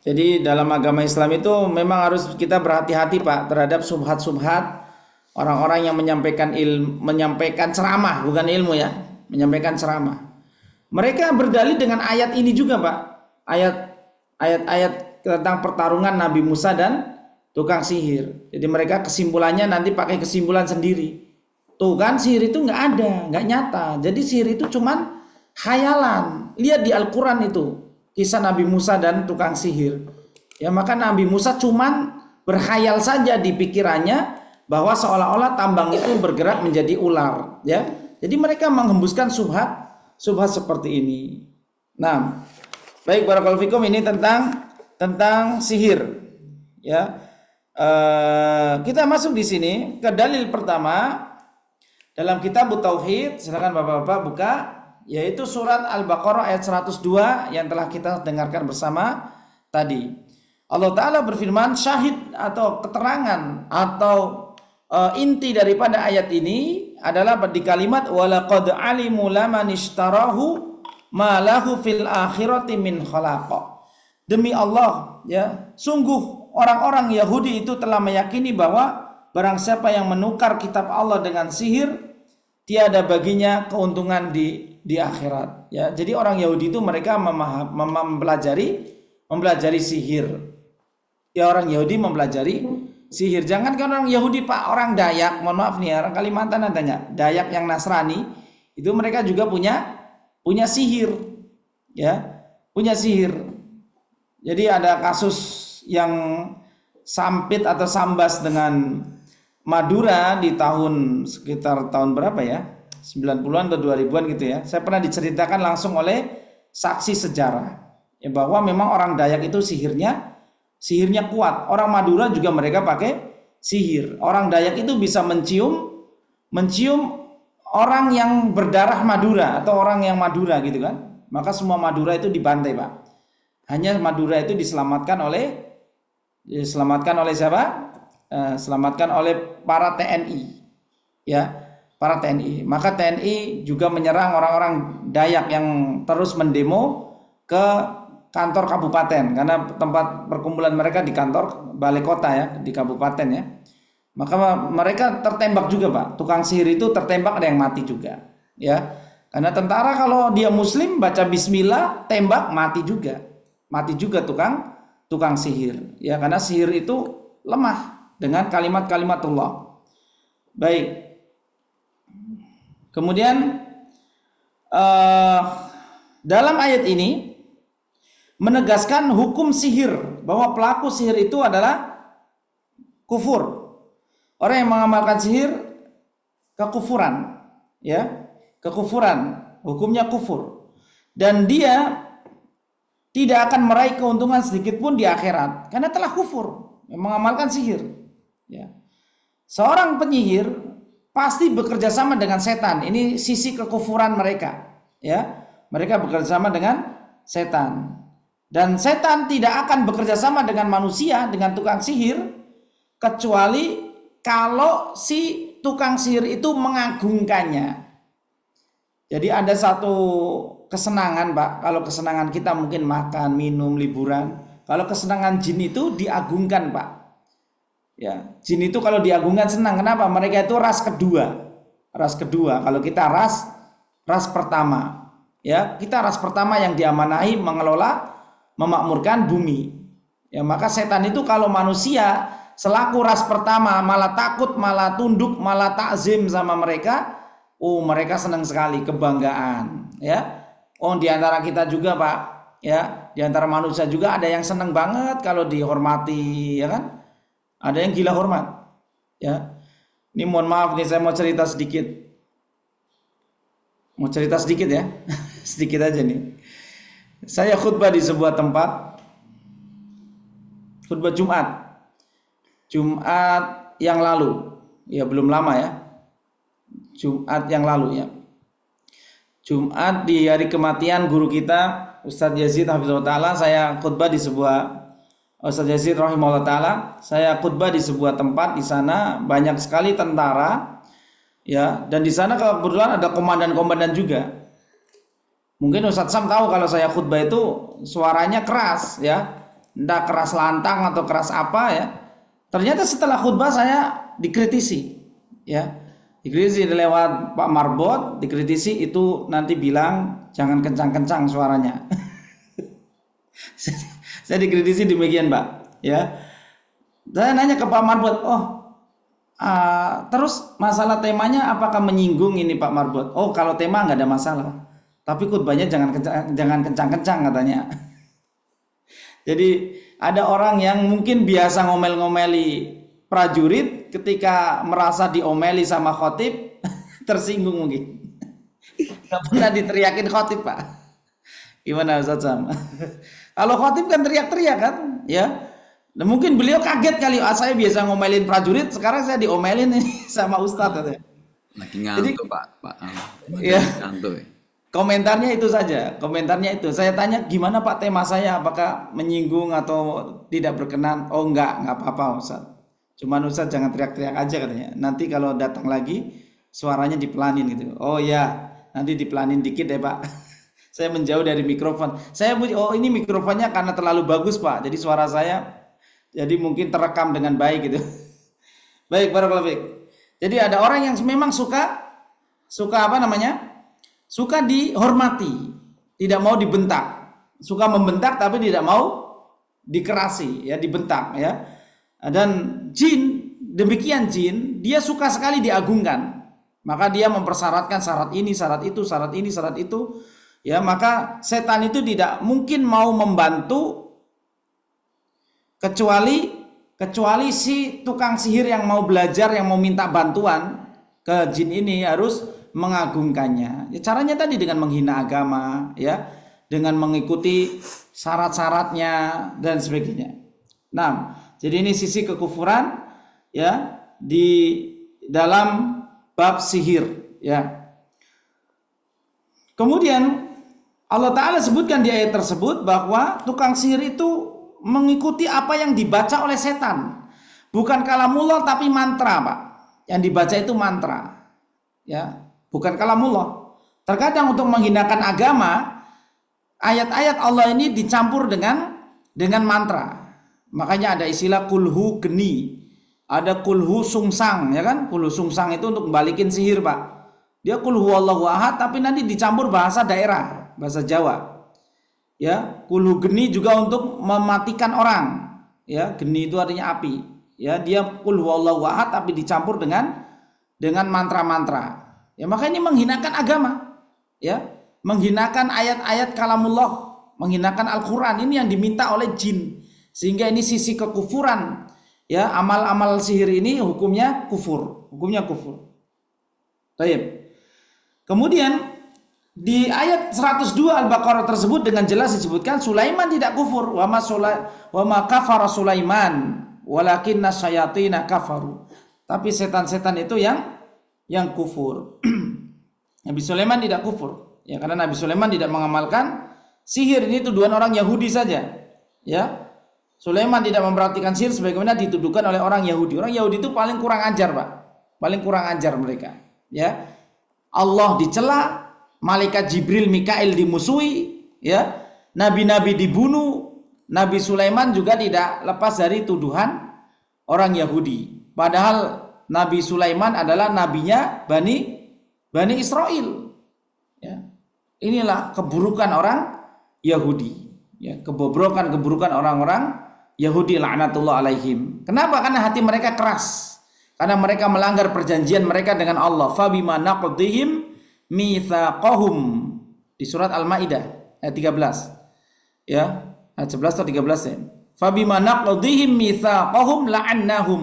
Jadi dalam agama Islam itu memang harus kita berhati-hati Pak terhadap subhat-subhat orang-orang yang menyampaikan ceramah, bukan ilmu ya, menyampaikan ceramah. Mereka berdalil dengan ayat ini juga Pak, ayat-ayat tentang pertarungan Nabi Musa dan tukang sihir. Jadi mereka kesimpulannya nanti pakai kesimpulan sendiri. Tuh kan sihir itu nggak ada, nggak nyata. Jadi sihir itu cuman khayalan. Lihat di Al-Quran itu kisah Nabi Musa dan tukang sihir. Ya, maka Nabi Musa cuman berkhayal saja di pikirannya bahwa seolah-olah tambang itu bergerak menjadi ular. Ya, jadi mereka menghembuskan subhat seperti ini. Nah, baik barakallahu fikum, ini tentang sihir. Ya, kita masuk di sini ke dalil pertama dalam kitab Tauhid. Silakan bapak-bapak buka, yaitu surat Al-Baqarah ayat 102 yang telah kita dengarkan bersama tadi. Allah Ta'ala berfirman, syahid atau keterangan atau inti daripada ayat ini adalah di kalimat walaqad alimu laman ishtarahu ma lahu fil akhirati min khalaq. Demi Allah, ya, sungguh orang-orang Yahudi itu telah meyakini bahwa barang siapa yang menukar kitab Allah dengan sihir, tiada baginya keuntungan di akhirat. Ya, jadi orang Yahudi itu mereka mempelajari sihir. Ya, orang Yahudi mempelajari sihir. Jangan kan orang Yahudi Pak, orang Dayak, mohon maaf nih, orang Kalimantan adanya Dayak yang Nasrani, itu mereka juga punya sihir. Ya, punya sihir. Jadi ada kasus yang sampit atau sambas dengan Madura di sekitar tahun berapa ya? 90-an atau 2000-an gitu ya. Saya pernah diceritakan langsung oleh saksi sejarah ya, bahwa memang orang Dayak itu sihirnya kuat. Orang Madura juga mereka pakai sihir. Orang Dayak itu bisa mencium orang yang berdarah Madura atau orang yang Madura gitu kan. Maka semua Madura itu dibantai Pak. Hanya Madura itu diselamatkan oleh siapa? Selamatkan oleh para TNI. Ya, para TNI. Maka TNI juga menyerang orang-orang Dayak yang terus mendemo ke kantor kabupaten, karena tempat perkumpulan mereka di kantor balai kota ya, di kabupaten ya. Maka mereka tertembak juga Pak. Tukang sihir itu tertembak, ada yang mati juga. Ya, karena tentara kalau dia Muslim baca Bismillah, tembak mati juga. Mati juga tukang sihir. Ya, karena sihir itu lemah dengan kalimat-kalimatullah. Baik. Kemudian dalam ayat ini menegaskan hukum sihir, bahwa pelaku sihir itu adalah kufur. Orang yang mengamalkan sihir kekufuran, ya, kekufuran, hukumnya kufur. Dan dia tidak akan meraih keuntungan sedikit pun di akhirat karena telah kufur, mengamalkan sihir. Ya. Seorang penyihir pasti bekerja sama dengan setan. Ini sisi kekufuran mereka. Ya, mereka bekerja sama dengan setan. Dan setan tidak akan bekerja sama dengan manusia, dengan tukang sihir, kecuali kalau si tukang sihir itu mengagungkannya. Jadi ada satu kesenangan Pak. Kalau kesenangan kita mungkin makan, minum, liburan. Kalau kesenangan jin itu diagungkan Pak. Ya, jin itu kalau diagungkan senang. Kenapa? Mereka itu ras kedua. Ras kedua. Kalau kita ras pertama. Ya, kita ras pertama yang diamanahi mengelola, memakmurkan bumi. Ya, maka setan itu kalau manusia selaku ras pertama malah takut, malah tunduk, malah takzim sama mereka. Oh, mereka senang sekali, kebanggaan, ya. Oh, di antara kita juga, Pak, ya, di antara manusia juga ada yang senang banget kalau dihormati, ya kan? Ada yang gila hormat, ya. Ini mohon maaf nih, saya mau cerita sedikit. Mau cerita sedikit ya. Sedikit aja nih. Saya khutbah di sebuah tempat. Khutbah Jumat. Jumat yang lalu. Ya belum lama ya. Jumat yang lalu ya. Jumat di hari kematian guru kita Ustadz Yazid Hafizahullah Ta'ala. Saya khutbah di sebuah Ustadz Yazid rahimahullah ta'ala, saya khutbah di sebuah tempat. Di sana banyak sekali tentara, ya, dan di sana kebetulan ada komandan-komandan juga. Mungkin Ustadz Sam tahu kalau saya khutbah itu suaranya keras, ya, entah keras lantang atau keras apa, ya. Ternyata setelah khutbah saya dikritisi, ya, dikritisi lewat Pak Marbot, dikritisi itu nanti bilang jangan kencang-kencang suaranya. Saya dikritisi demikian, Pak, ya. Saya nanya ke Pak Marbot, terus masalah temanya apakah menyinggung ini Pak Marbot? Oh, kalau tema nggak ada masalah, tapi khutbahnya jangan kencang-kencang katanya. Jadi ada orang yang mungkin biasa ngomel-ngomeli prajurit, ketika merasa diomeli sama khotib tersinggung mungkin. Nggak pernah diteriakin khotib, Pak. Gimana Ustaz Sam? Kalau khotib kan teriak-teriak kan, ya. Dan mungkin beliau kaget kali, saya biasa ngomelin prajurit, sekarang saya diomelin ini sama Ustadz katanya. Lagi ngantuk, Jadi, Pak. Ya. Ngantuk. Komentarnya itu saja, komentarnya itu. Saya tanya gimana Pak tema saya, apakah menyinggung atau tidak berkenan? Oh enggak apa-apa Ustadz. Cuman Ustadz jangan teriak-teriak aja katanya. Nanti kalau datang lagi suaranya dipelanin gitu. Oh ya, nanti dipelanin dikit ya Pak. Saya menjauh dari mikrofon. Saya punya, oh ini mikrofonnya karena terlalu bagus Pak. Jadi suara saya jadi mungkin terekam dengan baik gitu. Baik, barakallahu fiik. Jadi ada orang yang memang suka apa namanya? Suka dihormati, tidak mau dibentak. Suka membentak tapi tidak mau dikerasi, ya, dibentak, ya. Dan jin, demikian jin, dia suka sekali diagungkan. Maka dia mempersyaratkan syarat ini, syarat itu, syarat ini, syarat itu. Ya, maka setan itu tidak mungkin mau membantu kecuali si tukang sihir yang mau belajar, yang mau minta bantuan ke jin ini harus mengagungkannya. Ya, caranya tadi dengan menghina agama, ya, dengan mengikuti syarat-syaratnya dan sebagainya. Nah, jadi ini sisi kekufuran, ya, di dalam bab sihir, ya. Kemudian Allah Ta'ala sebutkan di ayat tersebut bahwa tukang sihir itu mengikuti apa yang dibaca oleh setan. Bukan kalamullah tapi mantra, Pak. Yang dibaca itu mantra, ya, bukan kalamullah. Terkadang untuk menghinakan agama, ayat-ayat Allah ini dicampur dengan mantra. Makanya ada istilah kulhu geni, ada kulhu sungsang, ya kan? Kulhu sungsang itu untuk membalikin sihir, Pak. Dia kulhu Allahu ahad tapi nanti dicampur bahasa daerah, bahasa Jawa. Ya, kulhu geni juga untuk mematikan orang. Ya, geni itu artinya api. Ya, dia kulhu Allahu ahad tapi dicampur dengan mantra-mantra. Ya, maka ini menghinakan agama. Ya, menghinakan ayat-ayat kalamullah, menghinakan Al-Qur'an, ini yang diminta oleh jin. Sehingga ini sisi kekufuran. Ya, amal-amal sihir ini hukumnya kufur, Baik. Kemudian di ayat 102 Al-Baqarah tersebut dengan jelas disebutkan Sulaiman tidak kufur. Wa ma kafara Sulaiman walakinna syayatina kafaru. Tapi setan-setan itu yang kufur. Nabi Sulaiman tidak kufur. Ya, karena Nabi Sulaiman tidak mengamalkan sihir. Ini tuduhan orang Yahudi saja. Ya. Sulaiman tidak memperhatikan sihir sebagaimana dituduhkan oleh orang Yahudi. Orang Yahudi itu paling kurang ajar, Pak. Paling kurang ajar mereka. Ya. Allah dicela, malaikat Jibril, Mikail dimusuhi, ya. Nabi-nabi dibunuh. Nabi Sulaiman juga tidak lepas dari tuduhan orang Yahudi. Padahal Nabi Sulaiman adalah nabinya Bani Israel. Ya. Inilah keburukan orang Yahudi. Ya, keburukan orang-orang Yahudi laknatullah alaihim. Kenapa? Karena hati mereka keras. Karena mereka melanggar perjanjian mereka dengan Allah. Fabima naqdihim mitsaqahum di surat Al-Maidah ayat 13. Ya, ayat 11 atau 13 ya. Fabima naqdihim mitsaqahum la'annahum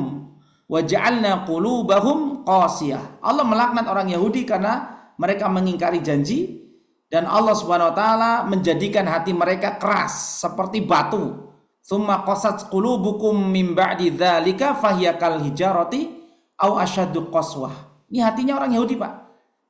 wa ja'alna qulubahum qasiyah. Allah melaknat orang Yahudi karena mereka mengingkari janji, dan Allah Subhanahu wa taala menjadikan hati mereka keras seperti batu. Tsumma qasat qulubukum min ba'di dzalika fahiya kal hijarati au asyaddu qaswah. Ini hatinya orang Yahudi, Pak.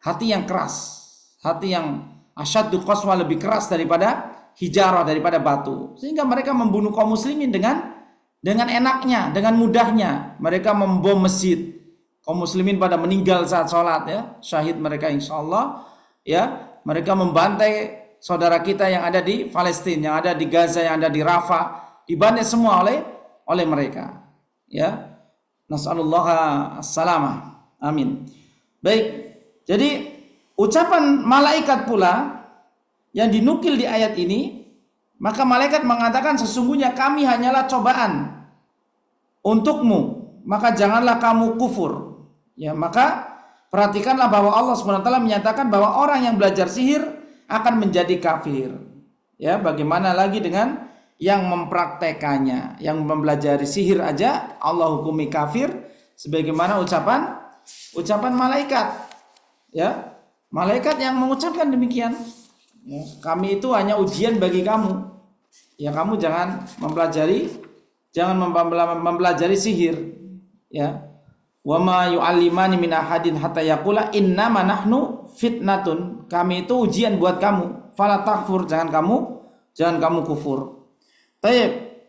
Hati yang keras, hati yang asyaddu qaswah, lebih keras daripada hijarah, daripada batu. Sehingga mereka membunuh kaum muslimin dengan enaknya, dengan mudahnya. Mereka membom masjid. Kaum muslimin pada meninggal saat sholat, ya, syahid mereka insyaallah, ya. Mereka membantai saudara kita yang ada di Palestina, yang ada di Gaza, yang ada di Rafah, dibantai semua oleh mereka, ya. Nas'alullah as-salamah. Amin. Baik. Jadi ucapan malaikat pula yang dinukil di ayat ini, maka malaikat mengatakan sesungguhnya kami hanyalah cobaan untukmu, maka janganlah kamu kufur. Ya, maka perhatikanlah bahwa Allah SWT menyatakan bahwa orang yang belajar sihir akan menjadi kafir. Ya, bagaimana lagi dengan yang mempraktekannya, yang mempelajari sihir aja Allah hukumi kafir, sebagaimana ucapan malaikat. Ya, malaikat yang mengucapkan demikian. Ya, kami itu hanya ujian bagi kamu. Ya, kamu jangan mempelajari sihir. Ya. Wa ma yu'allimani min ahadin hatta yaqula innama nahnu fitnatun. Kami itu ujian buat kamu. Fala takfur, jangan kamu kufur. Baik.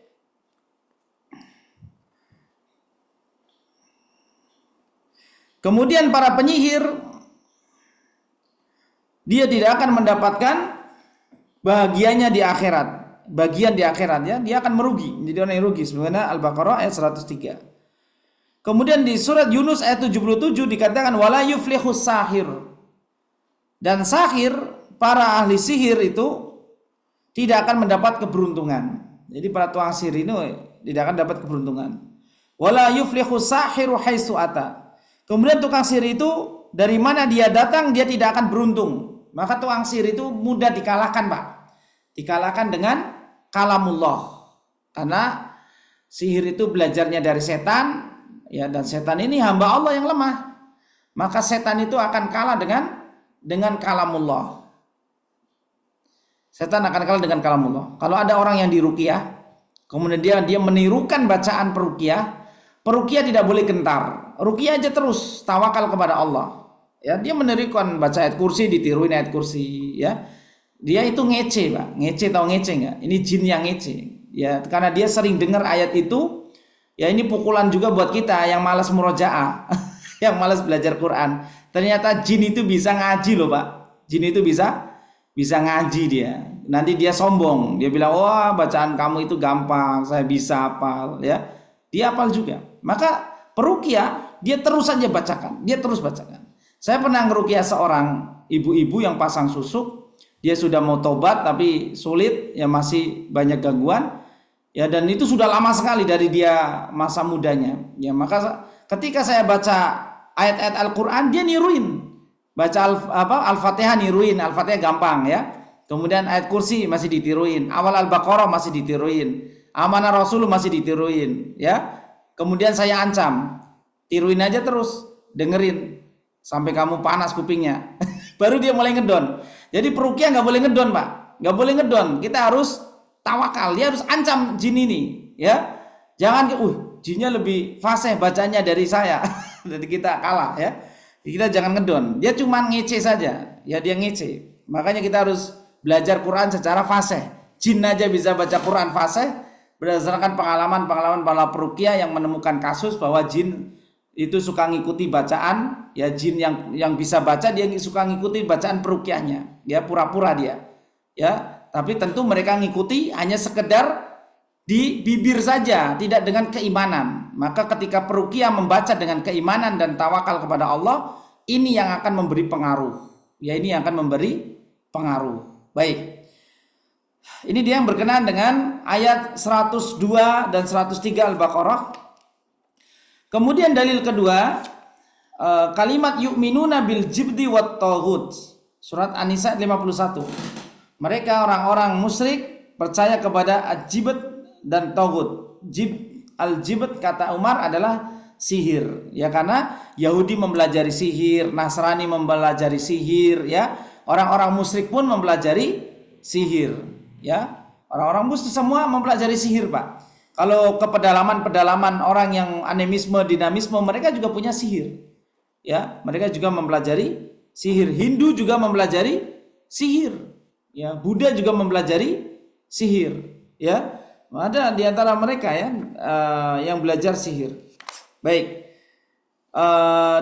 Kemudian para penyihir, dia tidak akan mendapatkan bahagianya di akhirat. Bagian di akhirat, ya, dia akan merugi, menjadi orang yang rugi. Sebagaimana Al-Baqarah ayat 103. Kemudian di surat Yunus ayat 77 dikatakan wala yuflihus sahir. Dan sahir, para ahli sihir itu tidak akan mendapat keberuntungan. Jadi para tukang sihir ini tidak akan dapat keberuntungan. Wala yuflihus sahiru haitsu ata. Kemudian tukang sihir itu dari mana dia datang dia tidak akan beruntung. Maka tukang sihir itu mudah dikalahkan, Pak. Dikalahkan dengan kalamullah. Karena sihir itu belajarnya dari setan. Ya, dan setan ini hamba Allah yang lemah. Maka setan itu akan kalah dengan kalamullah. Setan akan kalah dengan kalamullah. Kalau ada orang yang diruqyah, kemudian dia menirukan bacaan peruqyah tidak boleh gentar. Ruqyah aja terus, tawakal kepada Allah. Ya, dia menirukan baca ayat kursi, ditiruin ayat kursi, ya. Dia itu ngece, Pak. Ngece, tahu ngece enggak? Ini jin yang ngece. Ya, karena dia sering dengar ayat itu. Ya, ini pukulan juga buat kita yang malas murojaah, yang malas belajar Quran. Ternyata jin itu bisa ngaji loh, Pak. Jin itu bisa ngaji dia. Nanti dia sombong, dia bilang, wah bacaan kamu itu gampang, saya bisa hafal, ya. Dia hafal juga. Maka peruqyah dia terus saja bacakan, dia terus bacakan. Saya pernah ngeruqyah seorang ibu-ibu yang pasang susuk, dia sudah mau tobat tapi sulit, ya masih banyak gangguan. Ya, dan itu sudah lama sekali dari dia masa mudanya. Ya, maka ketika saya baca ayat-ayat Al-Qur'an, dia niruin. Baca Al-Fatihah niruin, Al-Fatihah gampang, ya. Kemudian ayat kursi masih ditiruin, awal Al-Baqarah masih ditiruin, amanah Rasul masih ditiruin, ya. Kemudian saya ancam, tiruin aja terus, dengerin sampai kamu panas kupingnya. Baru dia mulai ngedon. Jadi peruqyah nggak boleh ngedon, Pak. Nggak boleh ngedon. Kita harus tawakal, dia harus ancam jin ini, ya. Jangan jinnya lebih fasih bacanya dari saya. Jadi kita kalah, ya. Kita jangan ngedon. Dia cuma ngece saja. Ya, dia ngece. Makanya kita harus belajar Quran secara fasih. Jin aja bisa baca Quran fasih berdasarkan pengalaman para peruqyah yang menemukan kasus bahwa jin itu suka ngikuti bacaan, ya. Jin yang bisa baca dia suka ngikuti bacaan peruqyahnya. Ya, pura-pura dia. Ya. Tapi tentu mereka ngikuti hanya sekedar di bibir saja, tidak dengan keimanan. Maka ketika peruqyah membaca dengan keimanan dan tawakal kepada Allah, ini yang akan memberi pengaruh. Ya, ini yang akan memberi pengaruh. Baik. Ini dia yang berkenaan dengan ayat 102 dan 103 Al-Baqarah. Kemudian dalil kedua, kalimat yu'minuna bil jibti wat taghut. Surat An-Nisa 51. Mereka orang-orang musyrik percaya kepada al-jibt dan taghut. Al-jibt kata Umar adalah sihir, ya, karena Yahudi mempelajari sihir, Nasrani mempelajari sihir, ya. Orang-orang musyrik pun mempelajari sihir, ya. Orang-orang musyrik semua mempelajari sihir, Pak. Kalau ke pedalaman-pedalaman orang yang animisme, dinamisme, mereka juga punya sihir, ya. Mereka juga mempelajari sihir. Hindu juga mempelajari sihir, ya. Buddha juga mempelajari sihir, ya. Ada di antara mereka, ya, yang belajar sihir. Baik,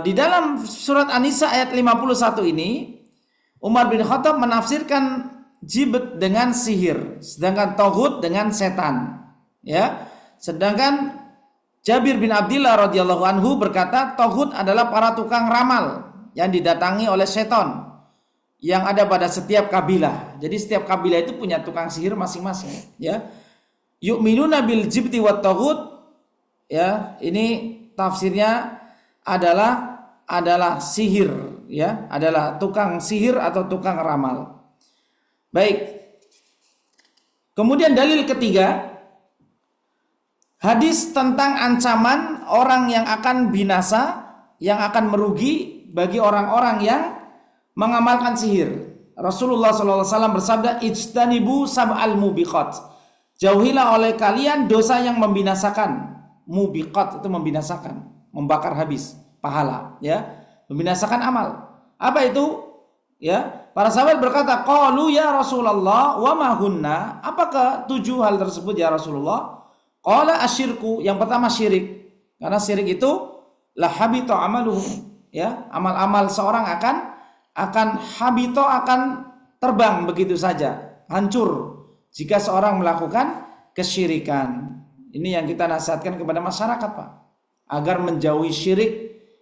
di dalam surat An-Nisa ayat 51 ini Umar bin Khattab menafsirkan jibt dengan sihir, sedangkan taghut dengan setan, ya. Sedangkan Jabir bin Abdillah radhiyallahu anhu berkata taghut adalah para tukang ramal yang didatangi oleh setan yang ada pada setiap kabilah. Jadi setiap kabilah itu punya tukang sihir masing-masing, ya. Yu'minuna bil jibti wat taghut, ya, ini tafsirnya adalah sihir, ya, adalah tukang sihir atau tukang ramal. Baik. Kemudian dalil ketiga, hadis tentang ancaman orang yang akan binasa, yang akan merugi bagi orang-orang yang mengamalkan sihir. Rasulullah SAW bersabda, ijtanibu sab'al mubiqat. Jauhilah oleh kalian dosa yang membinasakan. Mubiqat itu membinasakan, membakar habis pahala, ya, membinasakan amal. Apa itu? Ya, para sahabat berkata, qalu ya Rasulullah wa ma hunna? Apakah 7 hal tersebut ya Rasulullah? Qala asyirku, yang pertama syirik. Karena syirik itu la habita amaluhu, ya, amal-amal seorang akan habito, akan terbang begitu saja, hancur jika seorang melakukan kesyirikan. Ini yang kita nasihatkan kepada masyarakat, Pak, agar menjauhi syirik,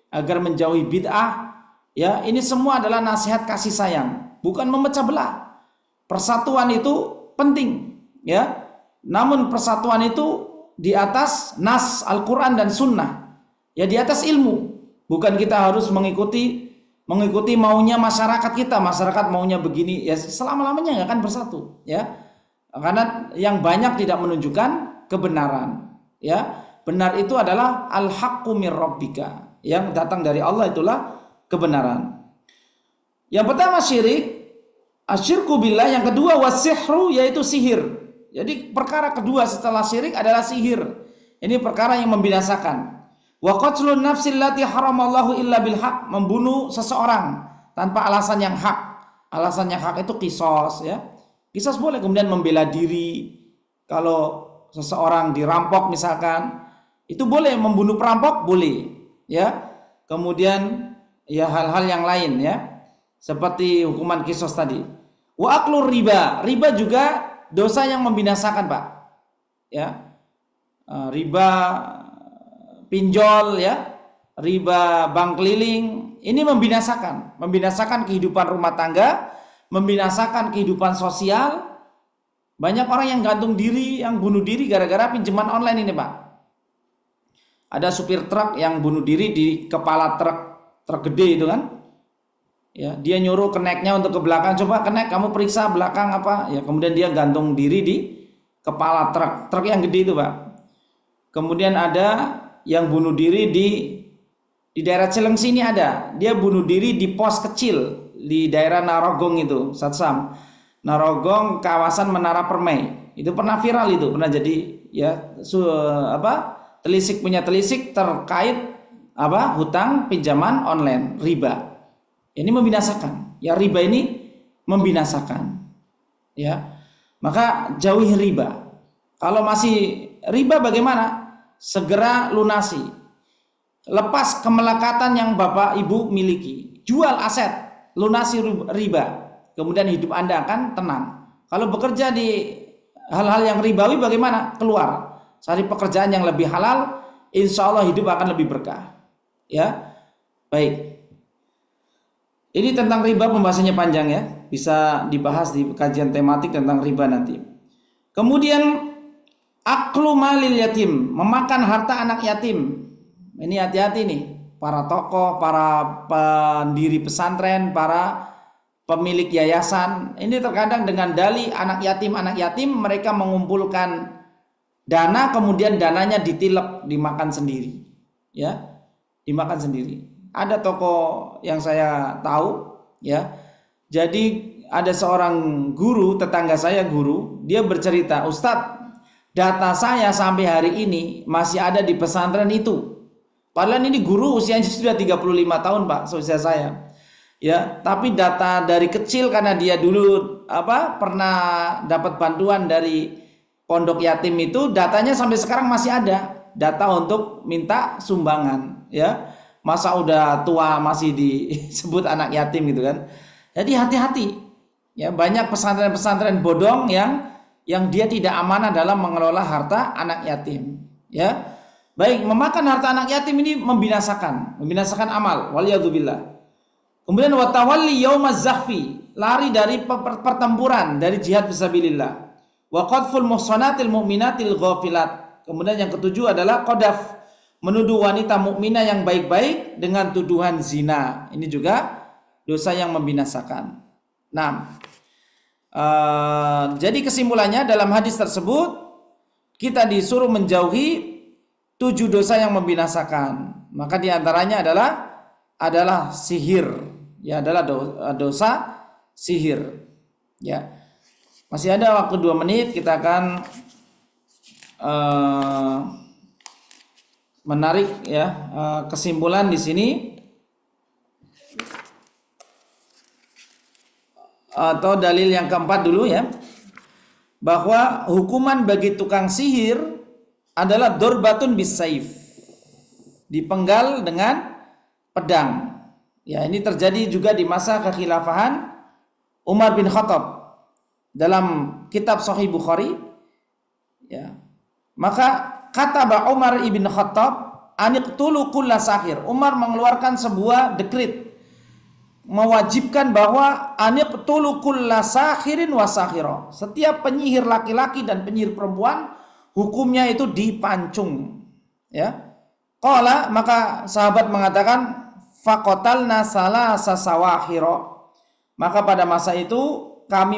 agar menjauhi bid'ah, ya. Ini semua adalah nasihat kasih sayang, bukan memecah belah. Persatuan itu penting, ya. Namun persatuan itu di atas nas Al-Quran dan Sunnah, ya, di atas ilmu. Bukan kita harus mengikuti maunya masyarakat kita. Masyarakat maunya begini, ya, selama-lamanya nggak akan bersatu, ya. Karena yang banyak tidak menunjukkan kebenaran, ya. Benar itu adalah al-haqqu mir rabbika, yang datang dari Allah itulah kebenaran. Yang pertama syirik, asyirku billah. Yang kedua wasihru, yaitu sihir. Jadi perkara kedua setelah syirik adalah sihir. Ini perkara yang membinasakan. Wa qatlun nafsil lati haramallahu illa bil haq, membunuh seseorang tanpa alasan yang hak. Alasan yang hak itu qisas, ya. Qisas boleh. Kemudian membela diri, kalau seseorang dirampok misalkan, itu boleh. Membunuh perampok boleh, ya. Kemudian ya hal-hal yang lain, ya, seperti hukuman qisas tadi. Wa aklur riba, riba juga dosa yang membinasakan, Pak, ya. Riba pinjol, ya, riba bank keliling, ini membinasakan kehidupan rumah tangga, membinasakan kehidupan sosial. Banyak orang yang gantung diri, yang bunuh diri gara-gara pinjaman online ini, Pak. Ada supir truk yang bunuh diri di kepala truk gede itu kan, ya. Dia nyuruh keneknya untuk ke belakang, coba kenek kamu periksa belakang apa, ya. Kemudian dia gantung diri di kepala truk yang gede itu, Pak. Kemudian ada yang bunuh diri di daerah Cilengsi ini ada. Dia bunuh diri di pos kecil di daerah Narogong itu, Satsam. Narogong, kawasan Menara Permai. Itu pernah viral, itu pernah jadi, ya, telisik punya telisik terkait hutang pinjaman online, riba. Ini membinasakan. Ya, riba ini membinasakan, ya. Maka jauhi riba. Kalau masih riba bagaimana? Segera lunasi. Lepas kemelekatan yang Bapak Ibu miliki. Jual aset, lunasi riba. Kemudian hidup Anda akan tenang. Kalau bekerja di hal-hal yang ribawi bagaimana? Keluar. Cari pekerjaan yang lebih halal, insya Allah hidup akan lebih berkah. Ya, baik. Ini tentang riba, pembahasannya panjang, ya. Bisa dibahas di kajian tematik tentang riba nanti. Kemudian aklu malil yatim, memakan harta anak yatim. Ini hati-hati nih, para tokoh, para pendiri pesantren, para pemilik yayasan. Ini terkadang dengan dalih anak yatim mereka mengumpulkan dana, kemudian dananya ditilep, dimakan sendiri. Ya, dimakan sendiri. Ada tokoh yang saya tahu, ya. Jadi ada seorang guru, tetangga saya guru, dia bercerita, Ustadz, data saya sampai hari ini masih ada di pesantren itu. Padahal ini guru usianya sudah 35 tahun, Pak, seusia saya. Ya, tapi data dari kecil karena dia dulu pernah dapat bantuan dari pondok yatim itu, datanya sampai sekarang masih ada. Data untuk minta sumbangan, ya. Masa udah tua masih disebut anak yatim gitu kan. Jadi hati-hati. Ya, banyak pesantren-pesantren bodong yang dia tidak amanah dalam mengelola harta anak yatim. Ya. Baik, memakan harta anak yatim ini membinasakan amal. Waliyadzubillah. Kemudian watawalli yaumaz zahfi, lari dari pertempuran, dari jihad fisabilillah. Wa qadful muhsanatil mu'minatil ghafilat. Kemudian yang ketujuh adalah qadaf, menuduh wanita mukminah yang baik-baik dengan tuduhan zina. Ini juga dosa yang membinasakan. Nah, jadi kesimpulannya dalam hadis tersebut kita disuruh menjauhi 7 dosa yang membinasakan. Maka diantaranya adalah sihir, ya, adalah dosa sihir. Ya, masih ada waktu 2 menit, kita akan menarik ya kesimpulan di sini, atau dalil yang keempat dulu ya, bahwa hukuman bagi tukang sihir adalah dorbatun bisaif, dipenggal dengan pedang. Ya, ini terjadi juga di masa kekhilafahan Umar bin Khattab. Dalam kitab Sahih Bukhari, ya, maka kata Umar ibn Khattab aniqtulu kulla sahir. Umar mengeluarkan sebuah dekrit mewajibkan bahwa aniqtulu kulla sahirin wa sahira. Setiap penyihir laki-laki dan penyihir perempuan hukumnya itu dipancung. Ya. Qala, maka sahabat mengatakan faqatalna salasa sawahira. Maka pada masa itu kami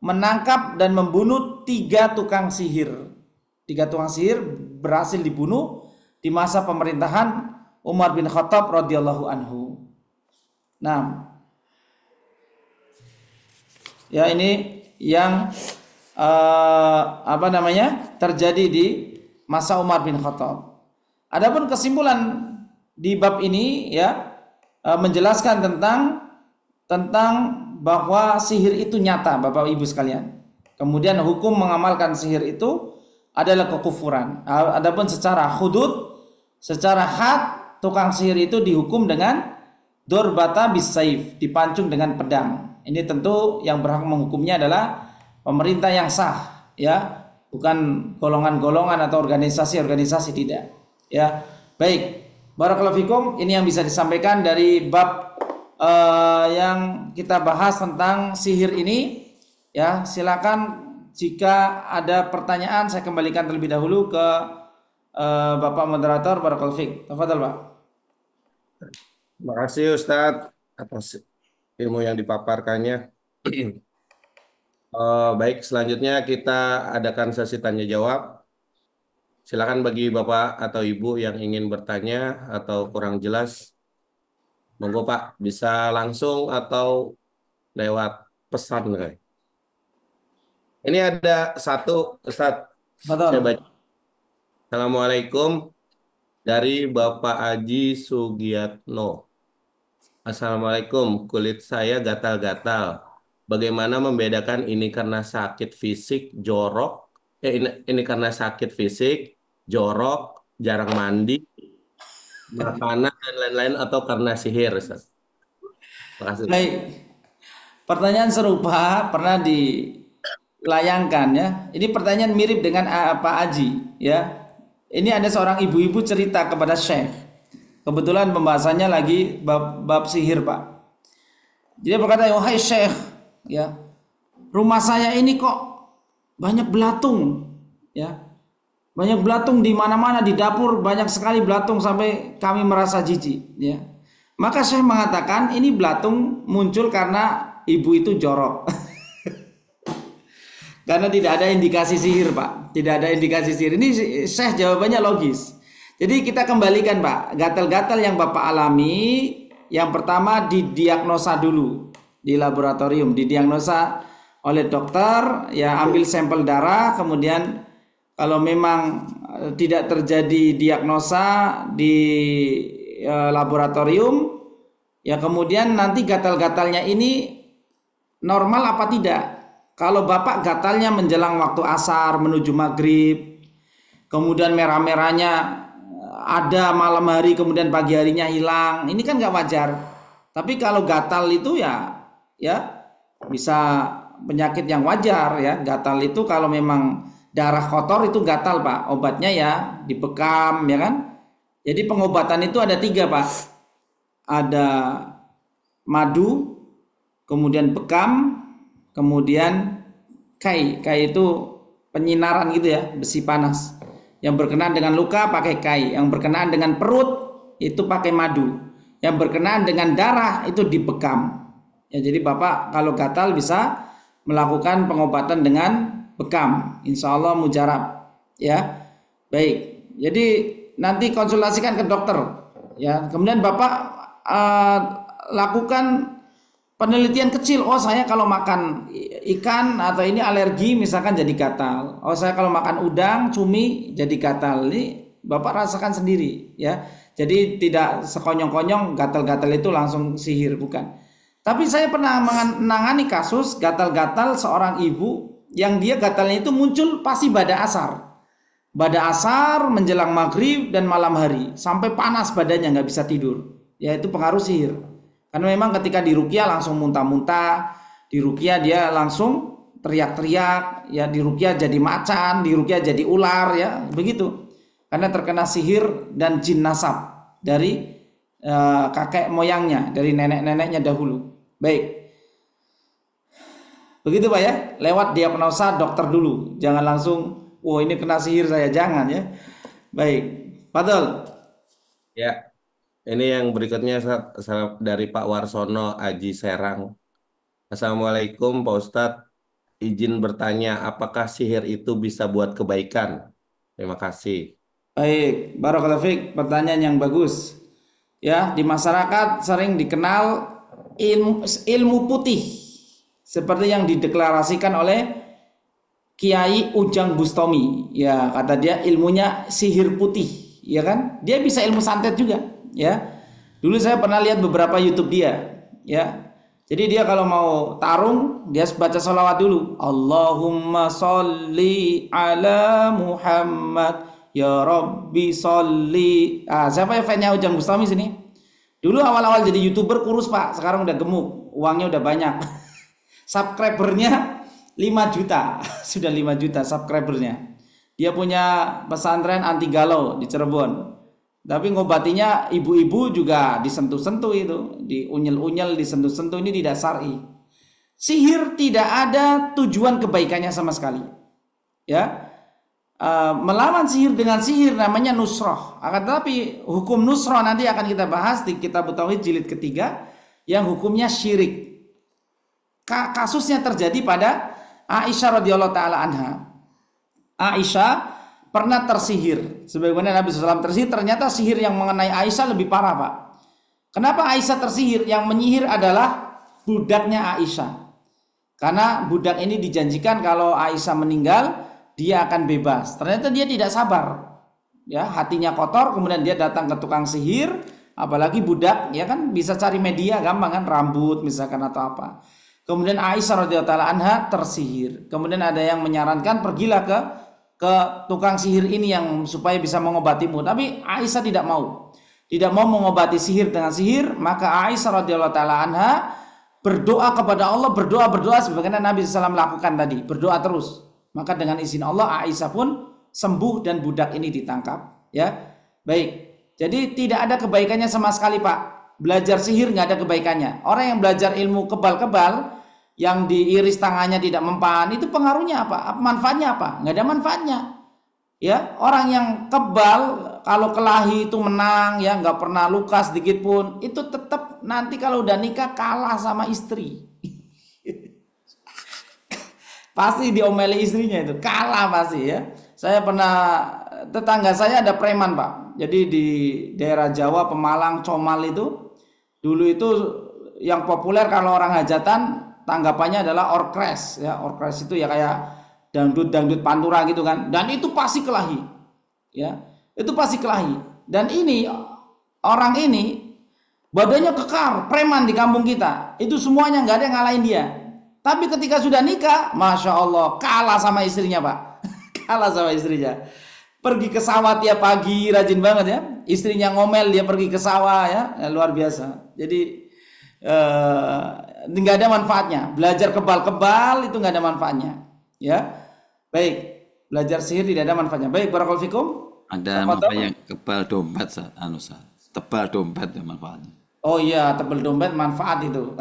menangkap dan membunuh 3 tukang sihir. 3 tukang sihir berhasil dibunuh di masa pemerintahan Umar bin Khattab radhiyallahu anhu. Nah, ya ini yang terjadi di masa Umar bin Khattab. Adapun kesimpulan di bab ini ya menjelaskan tentang bahwa sihir itu nyata, Bapak Ibu sekalian. Kemudian hukum mengamalkan sihir itu adalah kekufuran. Adapun secara hudud, secara had, tukang sihir itu dihukum dengan dorbata bisaif, dipancung dengan pedang. Ini tentu yang berhak menghukumnya adalah pemerintah yang sah, ya, bukan golongan-golongan atau organisasi-organisasi, tidak. Ya, baik. Barakallahu fikum. Ini yang bisa disampaikan dari bab yang kita bahas tentang sihir ini. Ya, silakan jika ada pertanyaan saya kembalikan terlebih dahulu ke Bapak moderator. Barakallahu fik. Tafadhal, Pak. Terima kasih Ustadz atas ilmu yang dipaparkannya. Baik, selanjutnya kita adakan sesi tanya jawab. Silakan bagi Bapak atau Ibu yang ingin bertanya atau kurang jelas, monggo Pak, bisa langsung atau lewat pesan. Ini ada satu, Ustadz. Saya baca. Assalamualaikum dari Bapak Aji Sugiyatno. Assalamualaikum, kulit saya gatal-gatal. Bagaimana membedakan ini karena sakit fisik, jorok? Ini karena sakit fisik, jorok, jarang mandi, makanan dan lain-lain, atau karena sihir, Ustaz? Terima kasih. Baik. Pertanyaan serupa pernah dilayangkan ya. Ini pertanyaan mirip dengan Pak Aji ya. Ini ada seorang ibu-ibu cerita kepada Syekh. Kebetulan pembahasannya lagi bab sihir, Pak. Dia berkata, "Wahai Syekh, ya, rumah saya ini kok banyak belatung, ya. Banyak belatung di mana-mana, di dapur banyak sekali belatung sampai kami merasa jijik, ya. Maka Syekh mengatakan ini belatung muncul karena ibu itu jorok. Karena tidak ada indikasi sihir, Pak. Tidak ada indikasi sihir. Ini Syekh jawabannya logis. Jadi kita kembalikan, Pak. Gatal-gatal yang Bapak alami, yang pertama didiagnosa dulu di laboratorium, didiagnosa oleh dokter, ya, ambil sampel darah, kemudian kalau memang tidak terjadi diagnosa di laboratorium, ya kemudian nanti gatal-gatalnya ini normal apa tidak. Kalau Bapak gatalnya menjelang waktu asar menuju maghrib, kemudian merah-merahnya ada malam hari, kemudian pagi harinya hilang, ini kan nggak wajar. Tapi kalau gatal itu ya bisa penyakit yang wajar, ya. Gatal itu kalau memang darah kotor itu gatal, Pak. Obatnya ya dibekam, ya kan. Jadi pengobatan itu ada 3, Pak. Ada madu, kemudian bekam, kemudian kai. Kai itu penyinaran gitu ya, besi panas. Yang berkenaan dengan luka pakai kai, yang berkenaan dengan perut itu pakai madu, yang berkenaan dengan darah itu dibekam. Ya, jadi Bapak kalau gatal bisa melakukan pengobatan dengan bekam, insya Allah mujarab, ya. Baik, jadi nanti konsultasikan ke dokter, ya. Kemudian Bapak lakukan penelitian kecil. Oh, saya kalau makan ikan atau ini alergi misalkan jadi gatal. Oh, saya kalau makan udang, cumi jadi gatal. Ini Bapak rasakan sendiri, ya. Jadi tidak sekonyong-konyong gatal-gatal itu langsung sihir, bukan. Tapi saya pernah menangani kasus gatal-gatal seorang ibu yang dia gatalnya itu muncul pasti pada asar. Pada asar menjelang maghrib dan malam hari sampai panas badannya, nggak bisa tidur. Ya, itu pengaruh sihir. Karena memang ketika diruqyah langsung muntah-muntah, diruqyah dia langsung teriak-teriak, ya, diruqyah jadi macan, diruqyah jadi ular, ya, begitu. Karena terkena sihir dan jin nasab dari kakek moyangnya, dari nenek-neneknya dahulu. Baik. Begitu, Pak, ya. Lewat diagnosa dokter dulu. Jangan langsung, "Wah, ini kena sihir saya." Jangan, ya. Baik. Fadol. Ya, ini yang berikutnya dari Pak Warsono Aji Serang. Assalamualaikum Pak Ustadz. Izin bertanya, apakah sihir itu bisa buat kebaikan? Terima kasih. Baik, barakallahu fiik, pertanyaan yang bagus. Ya, di masyarakat sering dikenal ilmu putih seperti yang dideklarasikan oleh Kiai Ujang Bustomi. Ya, kata dia ilmunya sihir putih, ya kan? Dia bisa ilmu santet juga, ya. Dulu saya pernah lihat beberapa YouTube dia, ya. Jadi dia kalau mau tarung, dia baca sholawat dulu. Allahumma sholli ala Muhammad ya Rabbi sholli. Siapa ya fan-nya Ujang Bustomi sini? Dulu awal-awal jadi YouTuber kurus, Pak. Sekarang udah gemuk, uangnya udah banyak. Subscribernya 5 juta. Sudah 5 juta subscribernya. Dia punya pesantren anti galau di Cirebon. Tapi ngobatinya ibu-ibu juga disentuh-sentuh itu, diunyel-unyel, disentuh-sentuh, ini tidak syar'i. Sihir tidak ada tujuan kebaikannya sama sekali. Ya. Melawan sihir dengan sihir namanya nusroh. Akan tetapi hukum nusroh nanti akan kita bahas di Kitab Tauhid jilid ketiga yang hukumnya syirik. Kasusnya terjadi pada Aisyah radhiyallahu taala anha. Aisyah pernah tersihir. Sebagaimana Nabi SAW tersihir, ternyata sihir yang mengenai Aisyah lebih parah, Pak. Kenapa Aisyah tersihir? Yang menyihir adalah budaknya Aisyah. Karena budak ini dijanjikan kalau Aisyah meninggal dia akan bebas. Ternyata dia tidak sabar, ya, hatinya kotor. Kemudian dia datang ke tukang sihir, apalagi budak, ya kan, bisa cari media gampang kan, rambut misalkan atau apa. Kemudian Aisyah radhiyallahu anha tersihir. Kemudian ada yang menyarankan pergilah ke tukang sihir ini yang supaya bisa mengobatimu. Tapi Aisyah tidak mau mengobati sihir dengan sihir. Maka Aisyah radhiyallahu taala anha berdoa kepada Allah, berdoa sebagaimana Nabi SAW lakukan tadi, berdoa terus. Maka dengan izin Allah Aisyah pun sembuh dan budak ini ditangkap, ya. Baik. Jadi tidak ada kebaikannya sama sekali, Pak. Belajar sihir nggak ada kebaikannya. Orang yang belajar ilmu kebal-kebal yang diiris tangannya tidak mempan, itu pengaruhnya apa? Manfaatnya apa? Nggak ada manfaatnya. Ya, orang yang kebal kalau kelahi itu menang, ya nggak pernah luka sedikit pun, itu tetap nanti kalau udah nikah kalah sama istri. Pasti diomeli istrinya itu, kalah pasti ya. Saya pernah, tetangga saya ada preman Pak. Jadi di daerah Jawa, Pemalang, Comal itu, dulu itu yang populer kalau orang hajatan, tanggapannya adalah orkres ya. Orkres itu ya kayak dangdut pantura gitu kan, dan itu pasti kelahi ya, itu pasti kelahi. Dan ini orang ini badannya kekar, preman di kampung kita itu semuanya nggak ada yang ngalahin dia, tapi ketika sudah nikah, masya Allah kalah sama istrinya Pak. Kalah sama istrinya, pergi ke sawah tiap pagi, rajin banget ya, istrinya ngomel dia pergi ke sawah ya, luar biasa. Jadi nggak ada manfaatnya, belajar kebal-kebal itu nggak ada manfaatnya ya. Baik, belajar sihir tidak ada manfaatnya. Baik, barakallahu fikum. Ada manfaatnya kebal dompet, tebal dompet ya manfaatnya. Oh iya, tebal dompet manfaat itu.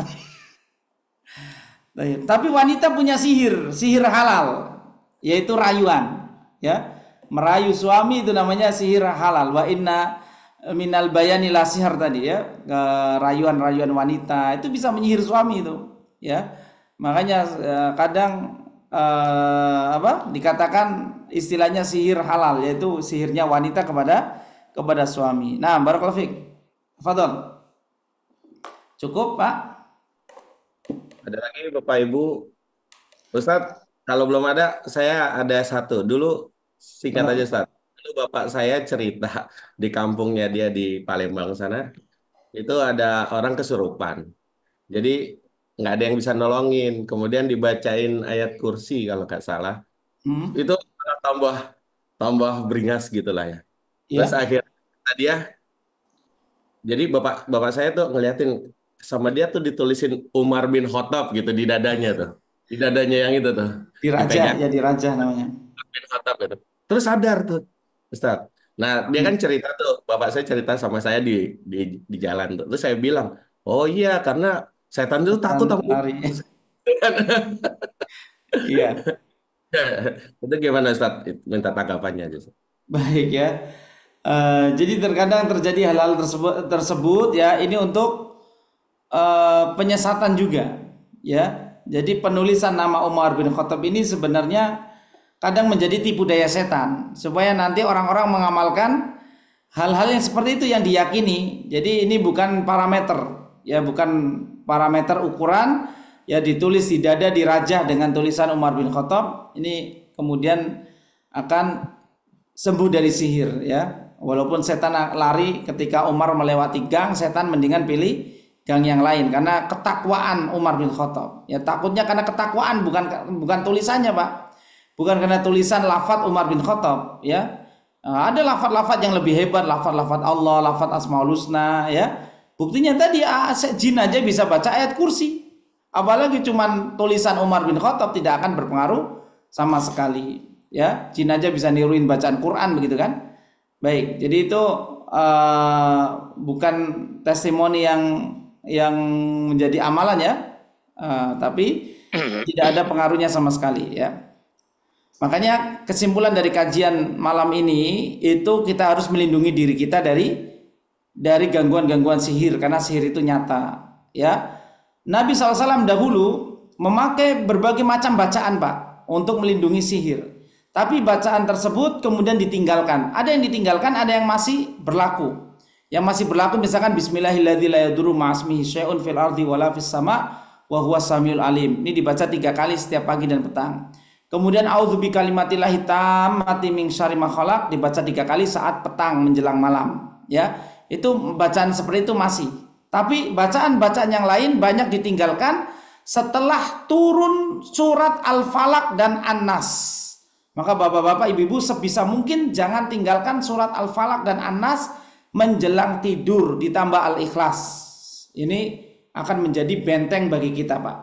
Tapi wanita punya sihir halal, yaitu rayuan, ya. Merayu suami itu namanya sihir halal. Wa inna minal bayani la sihir tadi ya. Rayuan-rayuan wanita itu bisa menyihir suami itu, ya. Makanya kadang dikatakan istilahnya sihir halal, yaitu sihirnya wanita kepada suami. Nah, barakallahu fiik. Fadhol. Cukup, Pak? Ada lagi Bapak Ibu? Ustadz, kalau belum ada, saya ada satu. Dulu singkat aja Ustadz. Dulu bapak saya cerita di kampungnya dia di Palembang sana, itu ada orang kesurupan. Jadi nggak ada yang bisa nolongin. Kemudian dibacain ayat kursi kalau nggak salah. Itu tambah beringas gitulah ya. Terus akhirnya dia, jadi bapak saya tuh ngeliatin sama dia tuh ditulisin Umar bin Khattab gitu di dadanya tuh. Di dadanya yang itu tuh. Diraja, ya diraja namanya. Umar bin Khattab gitu. Terus sadar tuh, Ustaz. Nah, dia kan cerita tuh, bapak saya cerita sama saya di jalan tuh. Terus saya bilang, oh iya karena setan itu takut sama lari. Iya. Itu gimana Ustaz? Minta tanggapannya aja. Baik ya. Jadi terkadang terjadi hal-hal tersebut ya, ini untuk penyesatan juga ya. Jadi penulisan nama Umar bin Khattab ini sebenarnya kadang menjadi tipu daya setan supaya nanti orang-orang mengamalkan hal-hal yang seperti itu yang diyakini. Jadi ini bukan parameter ya, bukan parameter ukuran ya, ditulis di dada dirajah dengan tulisan Umar bin Khattab, ini kemudian akan sembuh dari sihir ya. Walaupun setan lari ketika Umar melewati gang, setan mendingan pilih gang yang lain karena ketakwaan Umar bin Khattab. Ya takutnya karena ketakwaan, bukan tulisannya, Pak. Bukan karena tulisan lafaz Umar bin Khattab ya. Ada lafaz-lafaz yang lebih hebat, lafaz-lafaz Allah, lafaz Asmaul Husna ya. Buktinya tadi jin aja bisa baca ayat kursi. Apalagi cuman tulisan Umar bin Khattab, tidak akan berpengaruh sama sekali ya. Jin aja bisa niruin bacaan Quran begitu kan. Baik, jadi itu bukan testimoni yang menjadi amalan ya, tapi tidak ada pengaruhnya sama sekali ya. Makanya kesimpulan dari kajian malam ini itu kita harus melindungi diri kita dari gangguan-gangguan sihir, karena sihir itu nyata ya. Nabi SAW dahulu memakai berbagai macam bacaan Pak untuk melindungi sihir. Tapi bacaan tersebut kemudian ditinggalkan. Ada yang ditinggalkan, ada yang masih berlaku. Yang masih berlaku misalkan Bismillahirrahmanirrahim la yadurru ma'asmihi syai'un fil ardi wala fis sama wa huwas samiul alim. Ini dibaca 3 kali setiap pagi dan petang. Kemudian a'udzu bikalimatillahi tammati min syarri ma khalaq dibaca 3 kali saat petang menjelang malam, ya. Itu bacaan seperti itu masih. Tapi bacaan-bacaan yang lain banyak ditinggalkan setelah turun surat Al-Falaq dan An-Nas. Maka bapak-bapak, ibu-ibu sebisa mungkin jangan tinggalkan surat Al-Falaq dan An-Nas menjelang tidur, ditambah Al-Ikhlas. Ini akan menjadi benteng bagi kita, Pak.